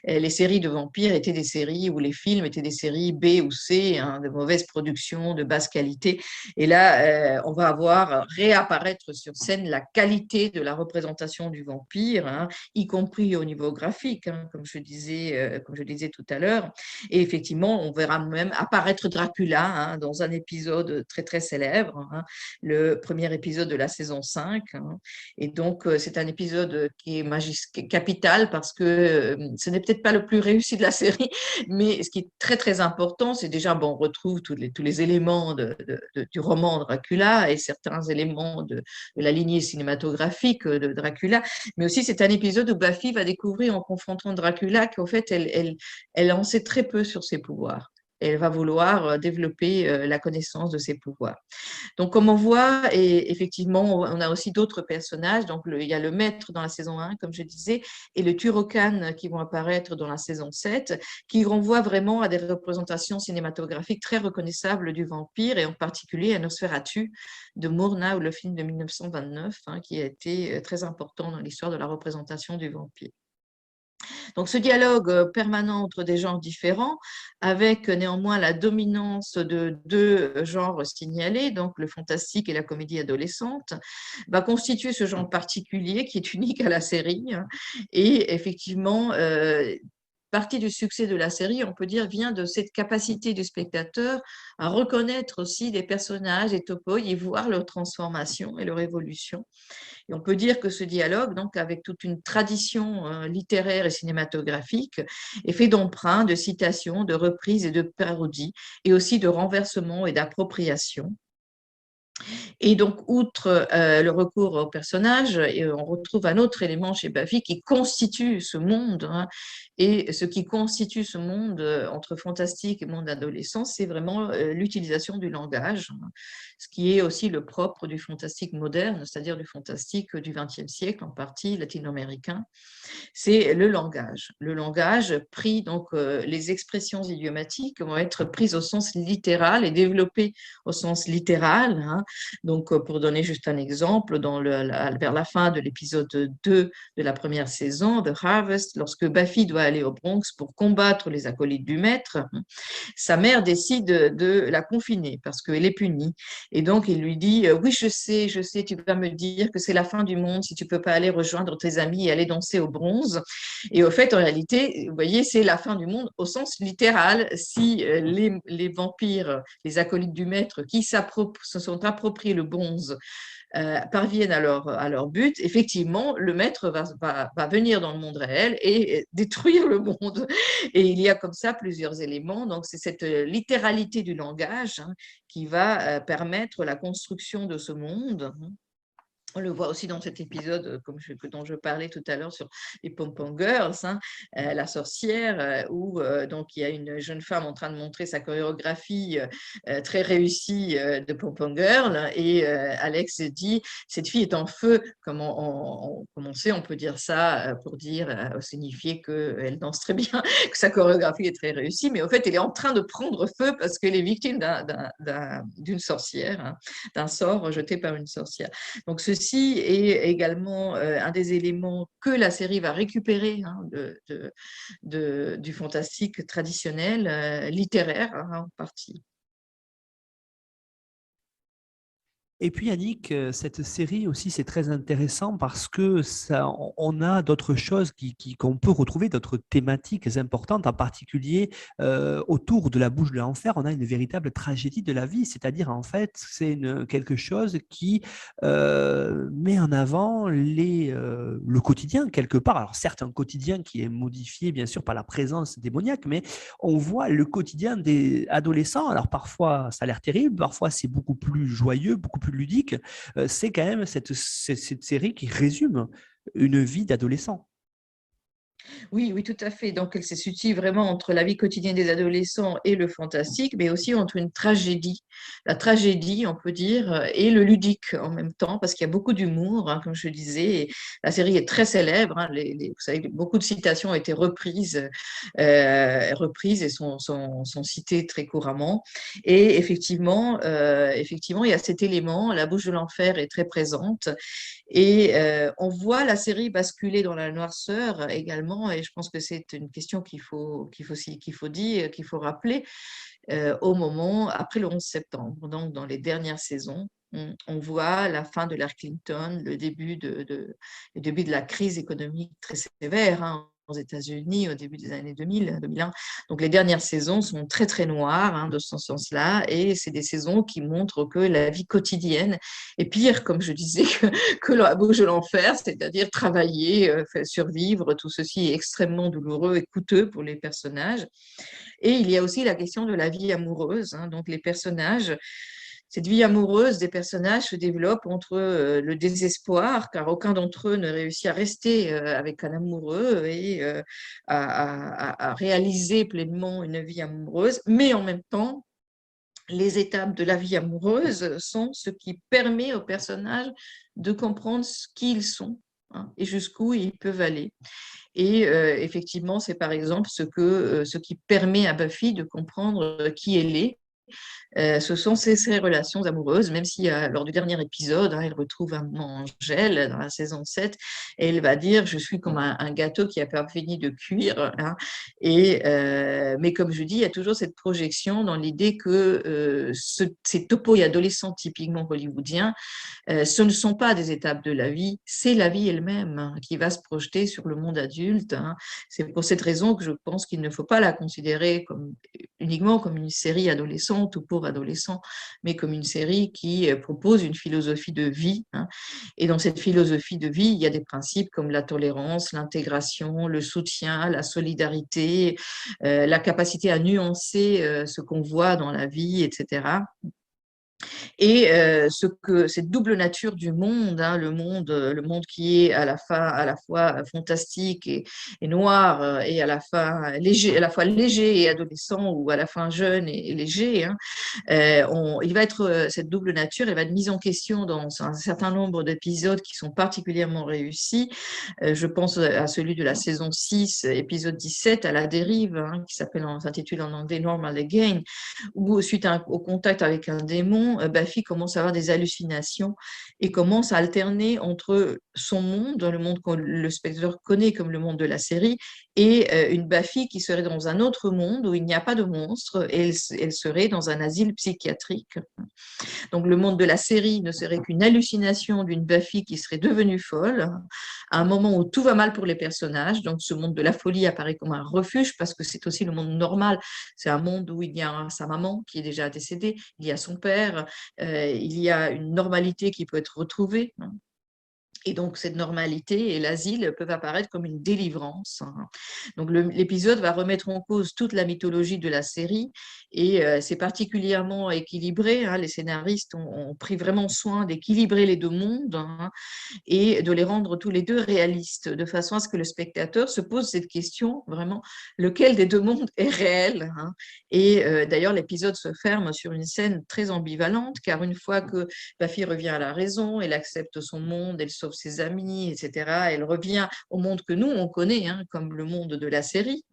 Les séries de vampires étaient des séries, ou les films étaient des séries B ou C, de mauvaise production, de basse qualité. Et là, on va voir réapparaître sur scène la qualité de la représentation du vampire, y compris au niveau graphique. hein, comme je disais tout à l'heure. Et effectivement, on verra même apparaître Dracula hein, dans un épisode très, très célèbre, hein, le premier épisode de la saison 5. Hein. Et donc, c'est un épisode qui est capital parce que ce n'est peut-être pas le plus réussi de la série, mais ce qui est très, très important, c'est déjà, bon, on retrouve tous les éléments du roman Dracula et certains éléments de la lignée cinématographique de Dracula, mais aussi c'est un épisode où Buffy va découvrir en confrontant Dracula qu'en fait, elle en sait très peu sur ses pouvoirs. Elle va vouloir développer la connaissance de ses pouvoirs. Donc, comme on voit, et effectivement, on a aussi d'autres personnages. Donc, il y a le maître dans la saison 1, comme je disais, et le Turok-Han qui vont apparaître dans la saison 7, qui renvoient vraiment à des représentations cinématographiques très reconnaissables du vampire, et en particulier à Nosferatu de Murnau, le film de 1929, hein, qui a été très important dans l'histoire de la représentation du vampire. Donc, ce dialogue permanent entre des genres différents, avec néanmoins la dominance de deux genres signalés, donc le fantastique et la comédie adolescente, va constituer ce genre particulier qui est unique à la série. Hein. Et effectivement, partie du succès de la série, on peut dire, vient de cette capacité du spectateur à reconnaître aussi des personnages et topos et voir leur transformation et leur évolution. Et on peut dire que ce dialogue, donc avec toute une tradition littéraire et cinématographique, est fait d'emprunts, de citations, de reprises et de parodies, et aussi de renversements et d'appropriations. Et donc, outre le recours au personnage, on retrouve un autre élément chez Buffy qui constitue ce monde. Hein, et ce qui constitue ce monde entre fantastique et monde adolescent, c'est vraiment l'utilisation du langage, hein, ce qui est aussi le propre du fantastique moderne, c'est-à-dire du fantastique du XXe siècle, en partie latino-américain. C'est le langage. Le langage pris, donc les expressions idiomatiques vont être prises au sens littéral et développées au sens littéral. Hein. Donc, pour donner juste un exemple, vers la fin de l'épisode 2 de la première saison, The Harvest, lorsque Buffy doit aller au Bronx pour combattre les acolytes du maître, sa mère décide de la confiner parce qu'elle est punie. Et donc, il lui dit, oui, je sais, tu vas me dire que c'est la fin du monde si tu ne peux pas aller rejoindre tes amis et aller danser au bronze. Et au fait, en réalité, vous voyez, c'est la fin du monde au sens littéral. Si les vampires, les acolytes du maître qui se sont appropriés le bronze, parviennent à leur but, effectivement, le maître va venir dans le monde réel et détruire le monde. Et il y a comme ça plusieurs éléments. Donc, c'est cette littéralité du langage hein, qui va permettre la construction de ce monde. On le voit aussi dans cet épisode dont je parlais tout à l'heure sur les Pom-Pom Girls, hein, la sorcière, où donc, il y a une jeune femme en train de montrer sa chorégraphie très réussie de Pom-Pom Girl. Et Alex dit, cette fille est en feu. Comme on sait, on peut dire ça pour signifier qu'elle danse très bien, que sa chorégraphie est très réussie. Mais au fait, elle est en train de prendre feu parce qu'elle est victime d'une sorcière, hein, d'un sort jeté par une sorcière. Donc, ceci est également un des éléments que la série va récupérer hein, du fantastique traditionnel, littéraire hein, en partie. Et puis Yannick, cette série aussi, c'est très intéressant parce que on a d'autres choses qu'on peut retrouver, d'autres thématiques importantes, en particulier autour de la bouche de l'enfer, on a une véritable tragédie de la vie, c'est-à-dire en fait, c'est quelque chose qui met en avant le quotidien quelque part. Alors certes, un quotidien qui est modifié bien sûr par la présence démoniaque, mais on voit le quotidien des adolescents. Alors parfois, ça a l'air terrible, parfois c'est beaucoup plus joyeux, beaucoup plus ludique. C'est quand même cette série qui résume une vie d'adolescent. Oui, oui, tout à fait. Donc, elle se situe vraiment entre la vie quotidienne des adolescents et le fantastique, mais aussi entre une tragédie, la tragédie, on peut dire, et le ludique en même temps, parce qu'il y a beaucoup d'humour, hein, comme je disais. Et la série est très célèbre. Hein, vous savez, beaucoup de citations ont été reprises et sont citées très couramment. Et effectivement, il y a cet élément, la bouche de l'enfer est très présente. Et on voit la série basculer dans la noirceur également, et je pense que c'est une question qu'il faut dire, qu'il faut rappeler au moment après le 11 septembre. Donc, dans les dernières saisons, on voit la fin de l'ère Clinton, le début de la crise économique très sévère. Hein. aux États-Unis au début des années 2000, 2001. Donc, les dernières saisons sont très, très noires de ce sens-là. Et c'est des saisons qui montrent que la vie quotidienne est pire, comme je disais, que la bouche de l'enfer, c'est-à-dire travailler, survivre. Tout ceci est extrêmement douloureux et coûteux pour les personnages. Et il y a aussi la question de la vie amoureuse. Donc, les personnages, cette vie amoureuse des personnages se développe entre le désespoir, car aucun d'entre eux ne réussit à rester avec un amoureux et à réaliser pleinement une vie amoureuse, mais en même temps, les étapes de la vie amoureuse sont ce qui permet aux personnages de comprendre qui ils sont et jusqu'où ils peuvent aller. Et effectivement, c'est par exemple ce qui permet à Buffy de comprendre qui elle est. Ce sont ces relations amoureuses, même si lors du dernier épisode, elle retrouve un Angèle dans la saison 7, et elle va dire « je suis comme un gâteau qui n'a pas fini de cuire ». Mais comme je dis, il y a toujours cette projection dans l'idée que ces topos adolescents typiquement hollywoodiens, ce ne sont pas des étapes de la vie, c'est la vie elle-même qui va se projeter sur le monde adulte. C'est pour cette raison que je pense qu'il ne faut pas la considérer uniquement comme une série adolescente ou pour adolescents, mais comme une série qui propose une philosophie de vie. Et dans cette philosophie de vie, il y a des principes comme la tolérance, l'intégration, le soutien, la solidarité, la capacité à nuancer ce qu'on voit dans la vie, etc. Et cette double nature du monde, le monde qui est à la fois fantastique et noir, et à la fois léger et adolescent, ou à la fois jeune et léger, il va être cette double nature, elle va être mise en question dans un certain nombre d'épisodes qui sont particulièrement réussis. Je pense à celui de la saison 6, épisode 17, à la dérive, qui s'intitule en anglais Normal Again, où suite au contact avec un démon, Buffy commence à avoir des hallucinations et commence à alterner entre son monde, le monde que le spectateur connaît comme le monde de la série, et une Buffy qui serait dans un autre monde où il n'y a pas de monstres, et elle serait dans un asile psychiatrique. Donc le monde de la série ne serait qu'une hallucination d'une Buffy qui serait devenue folle, à un moment où tout va mal pour les personnages. Donc ce monde de la folie apparaît comme un refuge, parce que c'est aussi le monde normal. C'est un monde où il y a sa maman qui est déjà décédée, il y a son père, il y a une normalité qui peut être retrouvée. Et donc, cette normalité et l'asile peuvent apparaître comme une délivrance. Donc, l'épisode va remettre en cause toute la mythologie de la série, et c'est particulièrement équilibré. Les scénaristes ont pris vraiment soin d'équilibrer les deux mondes, et de les rendre tous les deux réalistes, de façon à ce que le spectateur se pose cette question, vraiment, lequel des deux mondes est réel. Et d'ailleurs, l'épisode se ferme sur une scène très ambivalente, car une fois que Buffy revient à la raison, elle accepte son monde, elle sauve ses amis, etc. Elle revient au monde que nous, on connaît, comme le monde de la série.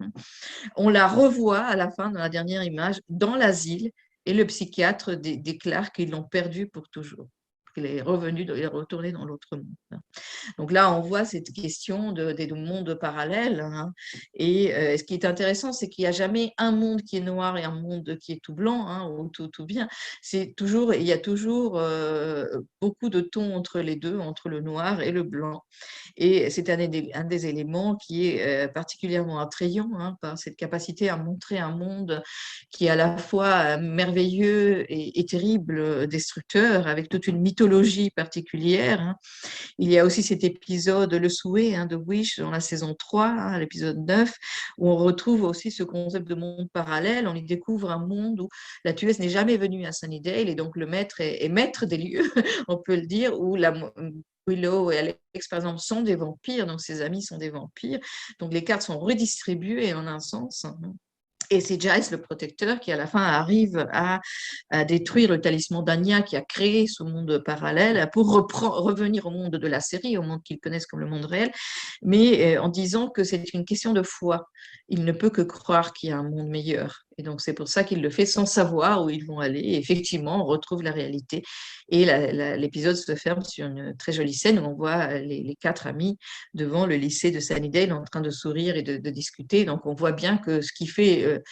On la revoit à la fin, dans la dernière image, dans l'asile, et le psychiatre déclare qu'ils l'ont perdue pour toujours. Il est retourné dans l'autre monde. Donc là, on voit cette question des mondes parallèles. Et ce qui est intéressant, c'est qu'il n'y a jamais un monde qui est noir et un monde qui est tout blanc, ou tout bien. Il y a toujours beaucoup de tons entre les deux, entre le noir et le blanc. Et c'est un des éléments qui est particulièrement attrayant, par cette capacité à montrer un monde qui est à la fois merveilleux et terrible, destructeur, avec toute une mythologie particulière. Il y a aussi cet épisode Le Souhait de Wish dans la saison 3, l'épisode 9, où on retrouve aussi ce concept de monde parallèle. On y découvre un monde où la tueuse n'est jamais venue à Sunnydale, et donc le maître est maître des lieux, on peut le dire, où Willow et Alex, par exemple, sont des vampires, donc ses amis sont des vampires. Donc les cartes sont redistribuées en un sens. Et c'est Giles, le protecteur, qui à la fin arrive à détruire le talisman d'Anya, qui a créé ce monde parallèle, pour revenir au monde de la série, au monde qu'ils connaissent comme le monde réel, mais en disant que c'est une question de foi. Il ne peut que croire qu'il y a un monde meilleur. Et donc, c'est pour ça qu'il le fait sans savoir où ils vont aller. Et effectivement, on retrouve la réalité. Et l'épisode se ferme sur une très jolie scène où on voit les 4 amis devant le lycée de Sunnydale en train de sourire et de discuter. Donc, on voit bien que ce qui fait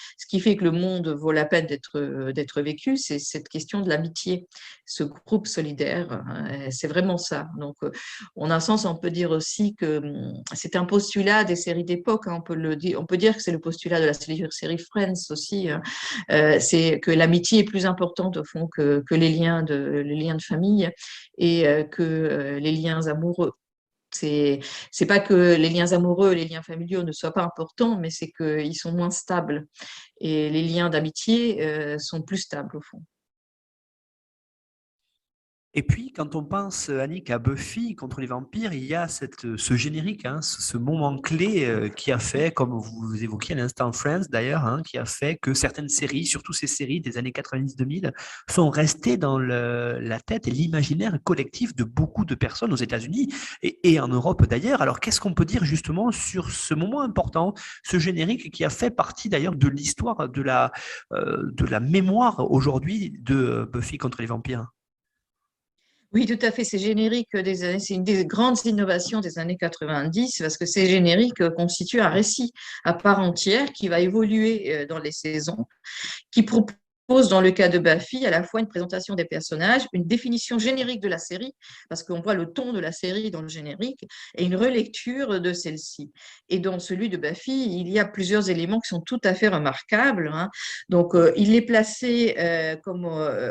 que le monde vaut la peine d'être vécu, c'est cette question de l'amitié, ce groupe solidaire. C'est vraiment ça. Donc, en un sens, on peut dire aussi que c'est un postulat des séries d'époque. On peut dire que c'est le postulat de la série Friends aussi. C'est que l'amitié est plus importante au fond que les liens de famille et que les liens amoureux. C'est pas que les liens amoureux, les liens familiaux ne soient pas importants, mais c'est qu'ils sont moins stables. Et les liens d'amitié sont plus stables au fond. Et puis, quand on pense, Annick, à Buffy contre les vampires, il y a ce générique, hein, ce moment clé qui a fait, comme vous évoquiez à l'instant Friends d'ailleurs, hein, qui a fait que certaines séries, surtout ces séries des années 90-2000, sont restées dans la tête et l'imaginaire collectif de beaucoup de personnes aux États-Unis et en Europe d'ailleurs. Alors, qu'est-ce qu'on peut dire justement sur ce moment important, ce générique qui a fait partie d'ailleurs de l'histoire, de la mémoire aujourd'hui de Buffy contre les vampires? Oui, tout à fait. C'est une des grandes innovations des années 90 parce que ces génériques constituent un récit à part entière qui va évoluer dans les saisons, qui propose dans le cas de Buffy à la fois une présentation des personnages, une définition générique de la série, parce qu'on voit le ton de la série dans le générique, et une relecture de celle-ci. Et dans celui de Buffy, il y a plusieurs éléments qui sont tout à fait remarquables. Hein. Donc, il est placé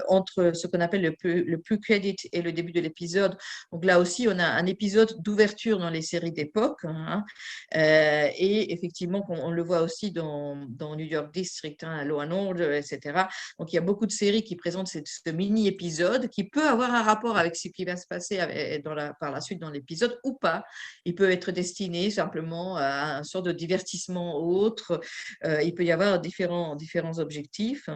entre ce qu'on appelle le pre-credit et le début de l'épisode. Donc là aussi, on a un épisode d'ouverture dans les séries d'époque. Hein. Et effectivement, on le voit aussi dans New York District, hein, Law and Order, etc. Donc, il y a beaucoup de séries qui présentent ce mini-épisode qui peut avoir un rapport avec ce qui va se passer par la suite dans l'épisode ou pas. Il peut être destiné simplement à une sorte de divertissement autre. Il peut y avoir différents objectifs.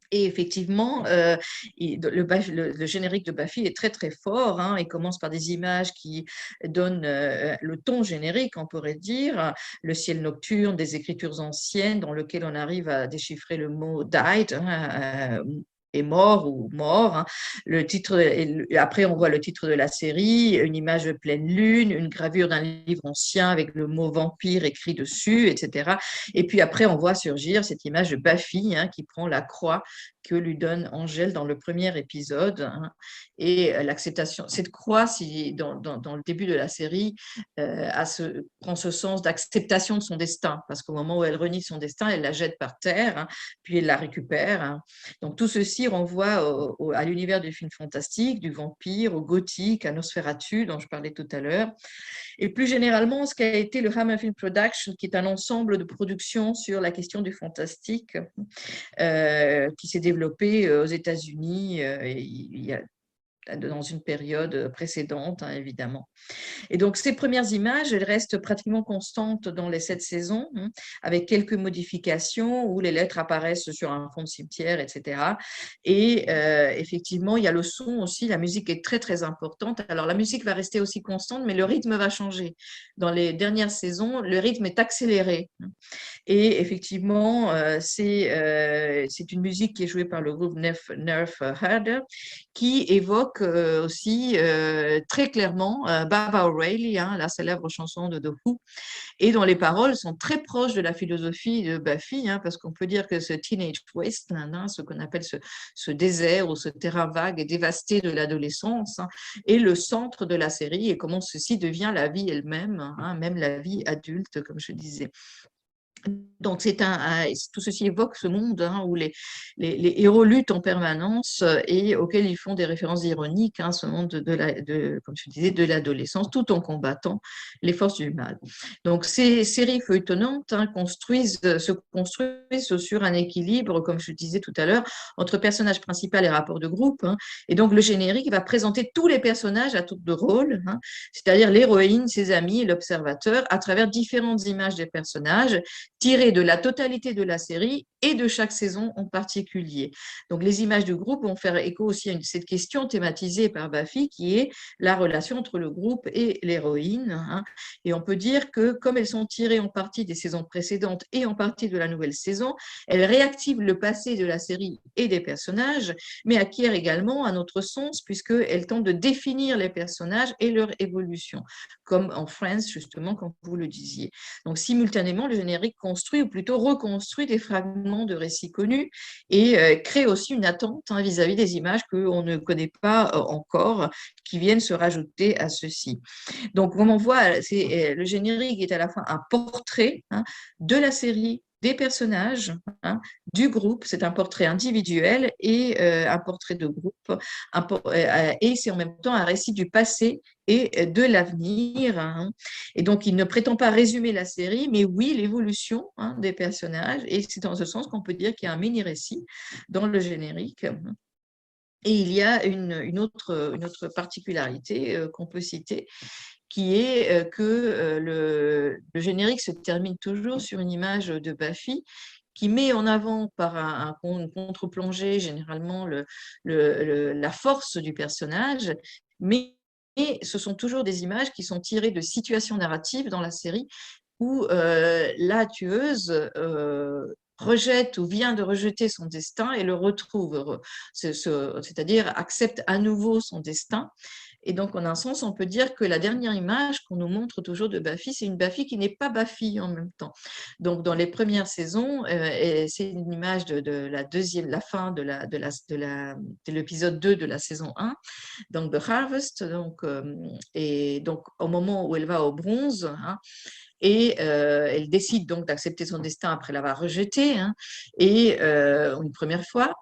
Et effectivement, le générique de Buffy est très très fort. Hein. Il commence par des images qui donnent le ton générique, on pourrait dire, le ciel nocturne, des écritures anciennes dans lesquelles on arrive à déchiffrer le mot died. Hein, est mort ou mort. Hein. Après, on voit le titre de la série, une image de pleine lune, une gravure d'un livre ancien avec le mot vampire écrit dessus, etc. Et puis après, on voit surgir cette image de Buffy hein, qui prend la croix que lui donne Angèle dans le premier épisode. Hein, et l'acceptation, cette croix, dans le début de la série, prend ce sens d'acceptation de son destin, parce qu'au moment où elle renie son destin, elle la jette par terre, hein, puis elle la récupère. Hein. Donc tout ceci renvoie à l'univers du film fantastique, du vampire, au gothique, à Nosferatu, dont je parlais tout à l'heure. Et plus généralement, ce qu'a été le Hammer Film Production, qui est un ensemble de productions sur la question du fantastique, qui s'est développé aux États-Unis dans une période précédente, hein, évidemment. Et donc, ces premières images, elles restent pratiquement constantes dans les 7 saisons, hein, avec quelques modifications où les lettres apparaissent sur un fond de cimetière, etc. Et effectivement, il y a le son aussi, la musique est très, très importante. Alors, la musique va rester aussi constante, mais le rythme va changer. Dans les dernières saisons, le rythme est accéléré. Et effectivement, c'est une musique qui est jouée par le groupe Nerf Herder, qui évoque aussi très clairement Baba O'Reilly, hein, la célèbre chanson de The Who, et dont les paroles sont très proches de la philosophie de Buffy, hein, parce qu'on peut dire que ce Teenage Wasteland, hein, ce qu'on appelle ce désert ou ce terrain vague et dévasté de l'adolescence, hein, est le centre de la série et comment ceci devient la vie elle-même, hein, même la vie adulte, comme je disais. Donc, tout ceci évoque ce monde hein, où les héros luttent en permanence et auquel ils font des références ironiques, hein, ce monde comme je disais, de l'adolescence, tout en combattant les forces du mal. Donc, ces séries feuilletonnantes hein, se construisent sur un équilibre, comme je disais tout à l'heure, entre personnage principal et rapport de groupe. Hein, et donc, le générique va présenter tous les personnages à tour de rôle, hein, c'est-à-dire l'héroïne, ses amis et l'observateur, à travers différentes images des personnages tirées de la totalité de la série et de chaque saison en particulier. Donc, les images du groupe vont faire écho aussi à cette question thématisée par Buffy qui est la relation entre le groupe et l'héroïne. Hein. Et on peut dire que comme elles sont tirées en partie des saisons précédentes et en partie de la nouvelle saison, elles réactivent le passé de la série et des personnages, mais acquièrent également un autre sens puisqu'elles tentent de définir les personnages et leur évolution, comme en Friends, justement, comme vous le disiez. Donc, simultanément, le générique construit ou plutôt reconstruit des fragments de récits connus et crée aussi une attente vis-à-vis des images qu'on ne connaît pas encore, qui viennent se rajouter à ceci. Donc, comme on voit, le générique est à la fois un portrait de la série, des personnages, du groupe, c'est un portrait individuel et un portrait de groupe, et c'est en même temps un récit du passé et de l'avenir. Hein. Et donc, il ne prétend pas résumer la série, mais oui, l'évolution des personnages, et c'est dans ce sens qu'on peut dire qu'il y a un mini-récit dans le générique. Et il y a une autre particularité qu'on peut citer, qui est que le générique se termine toujours sur une image de Buffy qui met en avant par une contre-plongée généralement la force du personnage, mais ce sont toujours des images qui sont tirées de situations narratives dans la série où la tueuse rejette ou vient de rejeter son destin et le retrouve, c'est-à-dire accepte à nouveau son destin. Et donc, en un sens, on peut dire que la dernière image qu'on nous montre toujours de Buffy, c'est une Buffy qui n'est pas Buffy en même temps. Donc, dans les premières saisons, c'est une image de la fin de l'épisode 2 de la saison 1, donc The Harvest. Donc, et donc, au moment où elle va au bronze, et elle décide donc d'accepter son destin après l'avoir rejeté, et une première fois.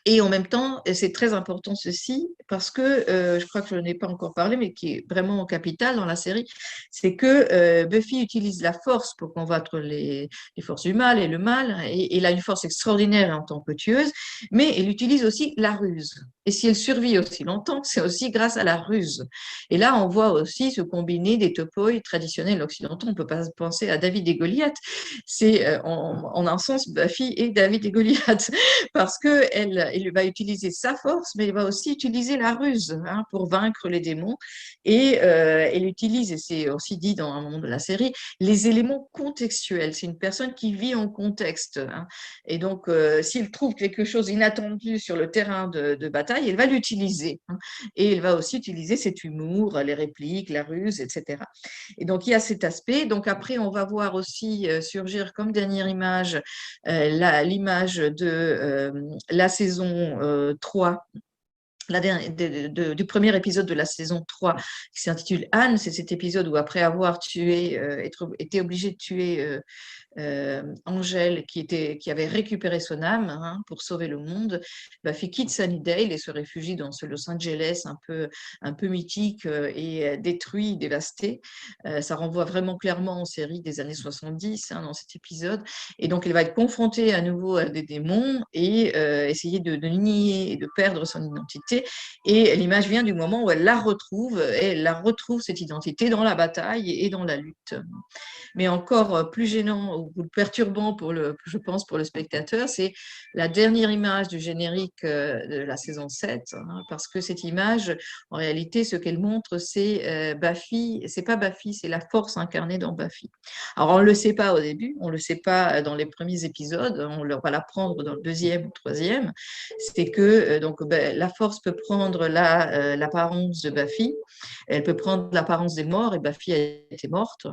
Et en même temps, c'est très important ceci, parce que je crois que je n'ai pas encore parlé, mais qui est vraiment capital dans la série, c'est que Buffy utilise la force pour combattre les forces du mal et le mal, et elle a une force extraordinaire en tant que tueuse, mais elle utilise aussi la ruse. Et si elle survit aussi longtemps, c'est aussi grâce à la ruse. Et là, on voit aussi se combiner des topoi traditionnels occidentaux. On ne peut pas penser à David et Goliath. C'est en un sens Buffy et David et Goliath, parce qu'elle va utiliser sa force, mais elle va aussi utiliser la ruse pour vaincre les démons. Et elle utilise, et c'est aussi dit dans un moment de la série, les éléments contextuels. C'est une personne qui vit en contexte. Et donc, s'il trouve quelque chose inattendu sur le terrain de bataille, elle va l'utiliser. Et elle va aussi utiliser cet humour, les répliques, la ruse, etc. Et donc, il y a cet aspect. Donc, après, on va voir aussi surgir comme dernière image l'image de la saison 3 du premier épisode de la saison 3 qui s'intitule Anne. C'est cet épisode où après avoir été obligé de tuer Angèle qui avait récupéré son âme pour sauver le monde, Buffy quitte Sunnydale et se réfugie dans ce Los Angeles un peu mythique et détruit, dévasté. Ça renvoie vraiment clairement aux séries des années 70 dans cet épisode. Et donc, elle va être confrontée à nouveau à des démons et essayer de nier et de perdre son identité. Et l'image vient du moment où elle la retrouve, et elle la retrouve, cette identité, dans la bataille et dans la lutte. Mais encore plus gênant ou perturbant je pense, pour le spectateur, c'est la dernière image du générique de la saison 7, parce que cette image, en réalité, ce qu'elle montre, c'est Buffy, c'est pas Buffy, c'est la force incarnée dans Buffy. Alors, on ne le sait pas au début, on ne le sait pas dans les premiers épisodes, on va l'apprendre dans le deuxième ou troisième, c'est que la force peut prendre l'apparence de Buffy, elle peut prendre l'apparence des morts, et Buffy a été morte,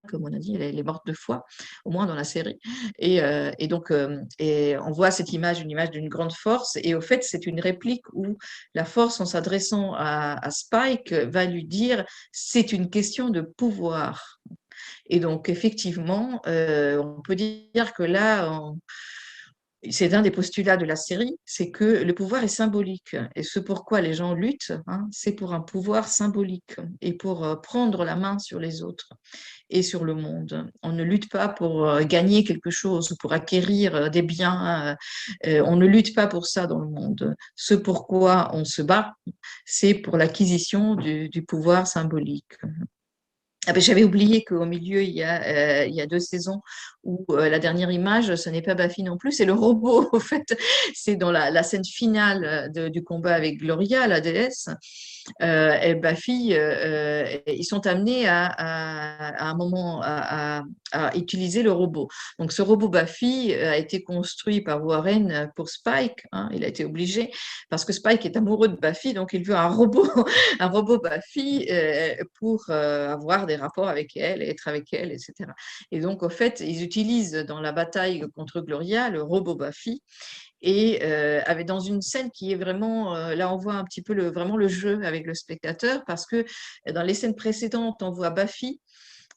comme on a dit, elle est morte 2 fois, au moins dans la série. Et donc, on voit cette image, une image d'une grande force. Et au fait, c'est une réplique où la force, en s'adressant à Spike, va lui dire « c'est une question de pouvoir ». Et donc, effectivement, on peut dire que là, c'est un des postulats de la série, c'est que le pouvoir est symbolique. Et ce pourquoi les gens luttent, c'est pour un pouvoir symbolique et pour prendre la main sur les autres et sur le monde. On ne lutte pas pour gagner quelque chose ou pour acquérir des biens. On ne lutte pas pour ça dans le monde. Ce pourquoi on se bat, c'est pour l'acquisition du pouvoir symbolique. Ah ben, j'avais oublié qu'au milieu, il y a 2 saisons où la dernière image, ce n'est pas Buffy non plus, c'est le robot, au fait. C'est dans la scène finale du combat avec Gloria, la déesse. Et Buffy, ils sont amenés à un moment à utiliser le robot. Donc, ce robot Buffy a été construit par Warren pour Spike. Hein, il a été obligé parce que Spike est amoureux de Buffy, donc il veut un robot, un robot Buffy pour avoir des rapports avec elle, être avec elle, etc. Et donc, au fait, ils utilisent dans la bataille contre Gloria le robot Buffy et dans une scène qui est vraiment, là on voit un petit peu vraiment le jeu avec le spectateur parce que dans les scènes précédentes, on voit Buffy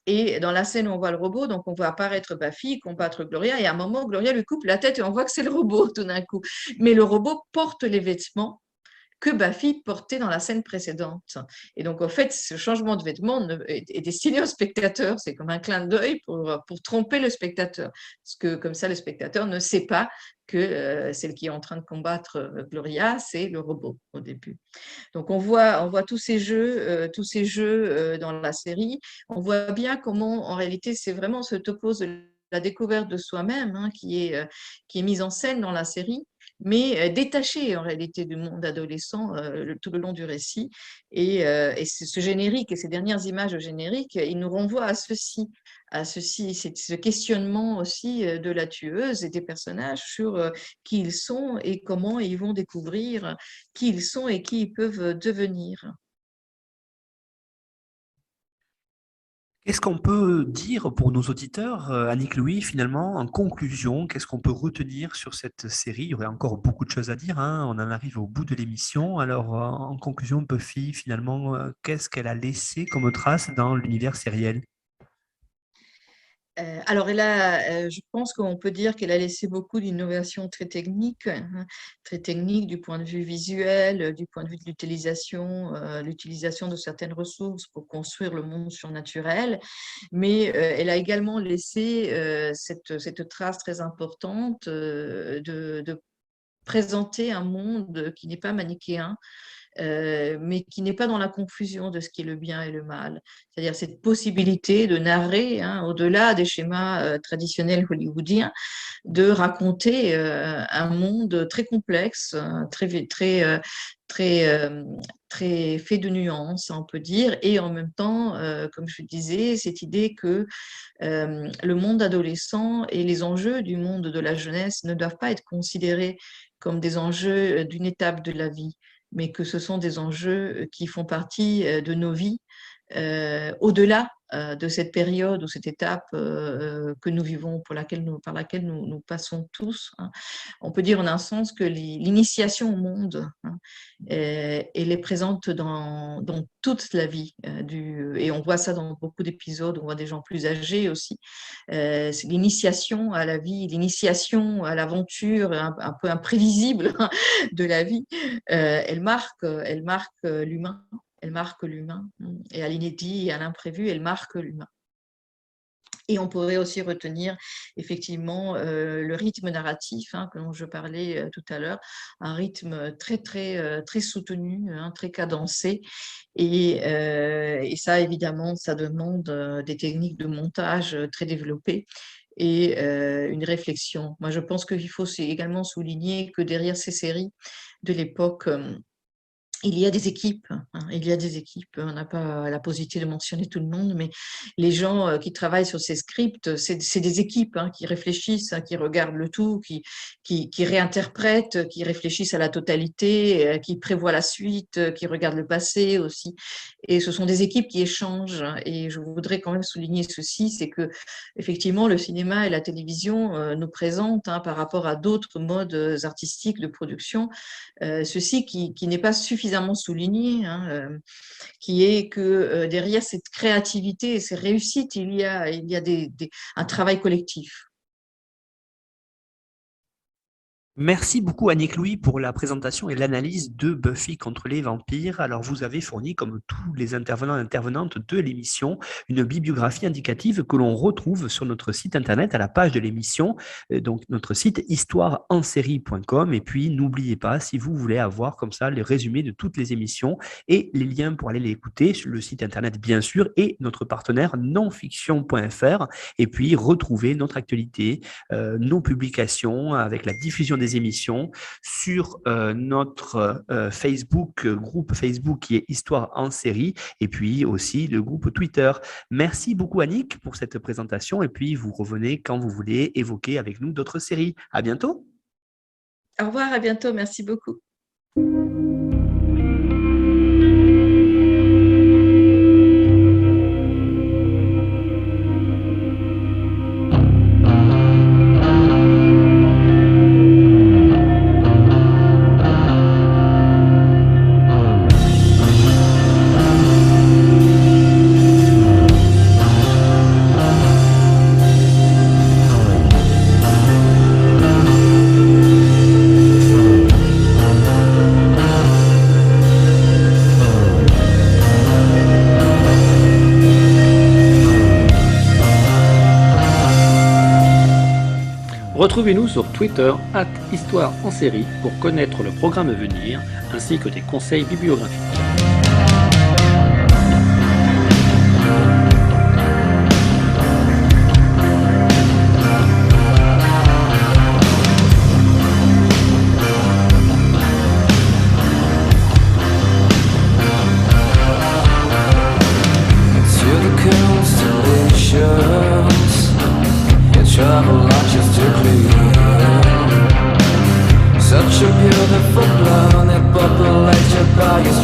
et dans la scène où on voit le robot, donc on voit apparaître Buffy, combattre Gloria et à un moment, Gloria lui coupe la tête et on voit que c'est le robot tout d'un coup. Mais le robot porte les vêtements que Buffy portait dans la scène précédente. Et donc, en fait, ce changement de vêtements est destiné au spectateur. C'est comme un clin d'œil pour tromper le spectateur. Parce que comme ça, le spectateur ne sait pas que celle qui est en train de combattre Gloria, c'est le robot au début. Donc, on voit tous ces jeux dans la série. On voit bien comment, en réalité, c'est vraiment ce topos de la découverte de soi-même hein, qui est mise en scène dans la série, mais détaché en réalité du monde adolescent tout le long du récit. Et ce générique et ces dernières images génériques, ils nous renvoient à ceci, c'est ce questionnement aussi de la tueuse et des personnages sur qui ils sont et comment ils vont découvrir qui ils sont et qui ils peuvent devenir. Qu'est-ce qu'on peut dire pour nos auditeurs, Annick Louis, finalement, en conclusion, qu'est-ce qu'on peut retenir sur cette série? Il y aurait encore beaucoup de choses à dire, hein. On en arrive au bout de l'émission. Alors, en conclusion, Buffy, finalement, qu'est-ce qu'elle a laissé comme trace dans l'univers sériel? Alors, je pense qu'on peut dire qu'elle a laissé beaucoup d'innovations très techniques, hein, très techniques du point de vue visuel, du point de vue de l'utilisation de certaines ressources pour construire le monde surnaturel. Mais elle a également laissé cette trace très importante de présenter un monde qui n'est pas manichéen, mais qui n'est pas dans la confusion de ce qui est le bien et le mal. C'est-à-dire cette possibilité de narrer, hein, au-delà des schémas traditionnels hollywoodiens, de raconter un monde très complexe, très, euh, très fait de nuances, on peut dire, et en même temps, comme je disais, cette idée que le monde adolescent et les enjeux du monde de la jeunesse ne doivent pas être considérés comme des enjeux d'une étape de la vie, mais que ce sont des enjeux qui font partie de nos vies au-delà de cette période ou cette étape que nous vivons, par laquelle nous passons tous. Hein. On peut dire en un sens que l'initiation au monde, hein, elle est présente dans toute la vie. Et on voit ça dans beaucoup d'épisodes, on voit des gens plus âgés aussi. C'est l'initiation à la vie, l'initiation à l'aventure un peu imprévisible de la vie. Elle marque l'humain. Elle marque l'humain. Et à l'inédit et à l'imprévu, elle marque l'humain. Et on pourrait aussi retenir effectivement le rythme narratif hein, dont je parlais tout à l'heure, un rythme très soutenu, hein, très cadencé. Et ça, évidemment, ça demande des techniques de montage très développées et une réflexion. Moi, je pense qu'il faut également souligner que derrière ces séries de l'époque, il y a des équipes, hein, il y a des équipes. On n'a pas la possibilité de mentionner tout le monde, mais les gens qui travaillent sur ces scripts, c'est des équipes hein, qui réfléchissent, hein, qui regardent le tout, qui réinterprètent, qui réfléchissent à la totalité, qui prévoient la suite, qui regardent le passé aussi. Et ce sont des équipes qui échangent. Et je voudrais quand même souligner ceci, c'est que effectivement le cinéma et la télévision nous présentent hein, par rapport à d'autres modes artistiques de production ceci qui n'est pas suffisamment souligné, hein, qui est que derrière cette créativité et ces réussites, il y a un travail collectif. Merci beaucoup Annick Louis pour la présentation et l'analyse de Buffy contre les vampires. Alors vous avez fourni, comme tous les intervenants et intervenantes de l'émission, une bibliographie indicative que l'on retrouve sur notre site internet à la page de l'émission, donc notre site histoireensérie.com. Et puis n'oubliez pas, si vous voulez avoir comme ça les résumés de toutes les émissions et les liens pour aller les écouter sur le site internet bien sûr et notre partenaire nonfiction.fr, et puis retrouver notre actualité, nos publications avec la diffusion des émissions sur notre groupe Facebook qui est Histoire en série, et puis aussi le groupe Twitter. Merci beaucoup Annick pour cette présentation, et puis vous revenez quand vous voulez évoquer avec nous d'autres séries. À bientôt. Au revoir, à bientôt, merci beaucoup. Retrouvez-nous sur Twitter @Histoire en série pour connaître le programme à venir ainsi que des conseils bibliographiques. Travel just to clean. Such a beautiful planet populated by your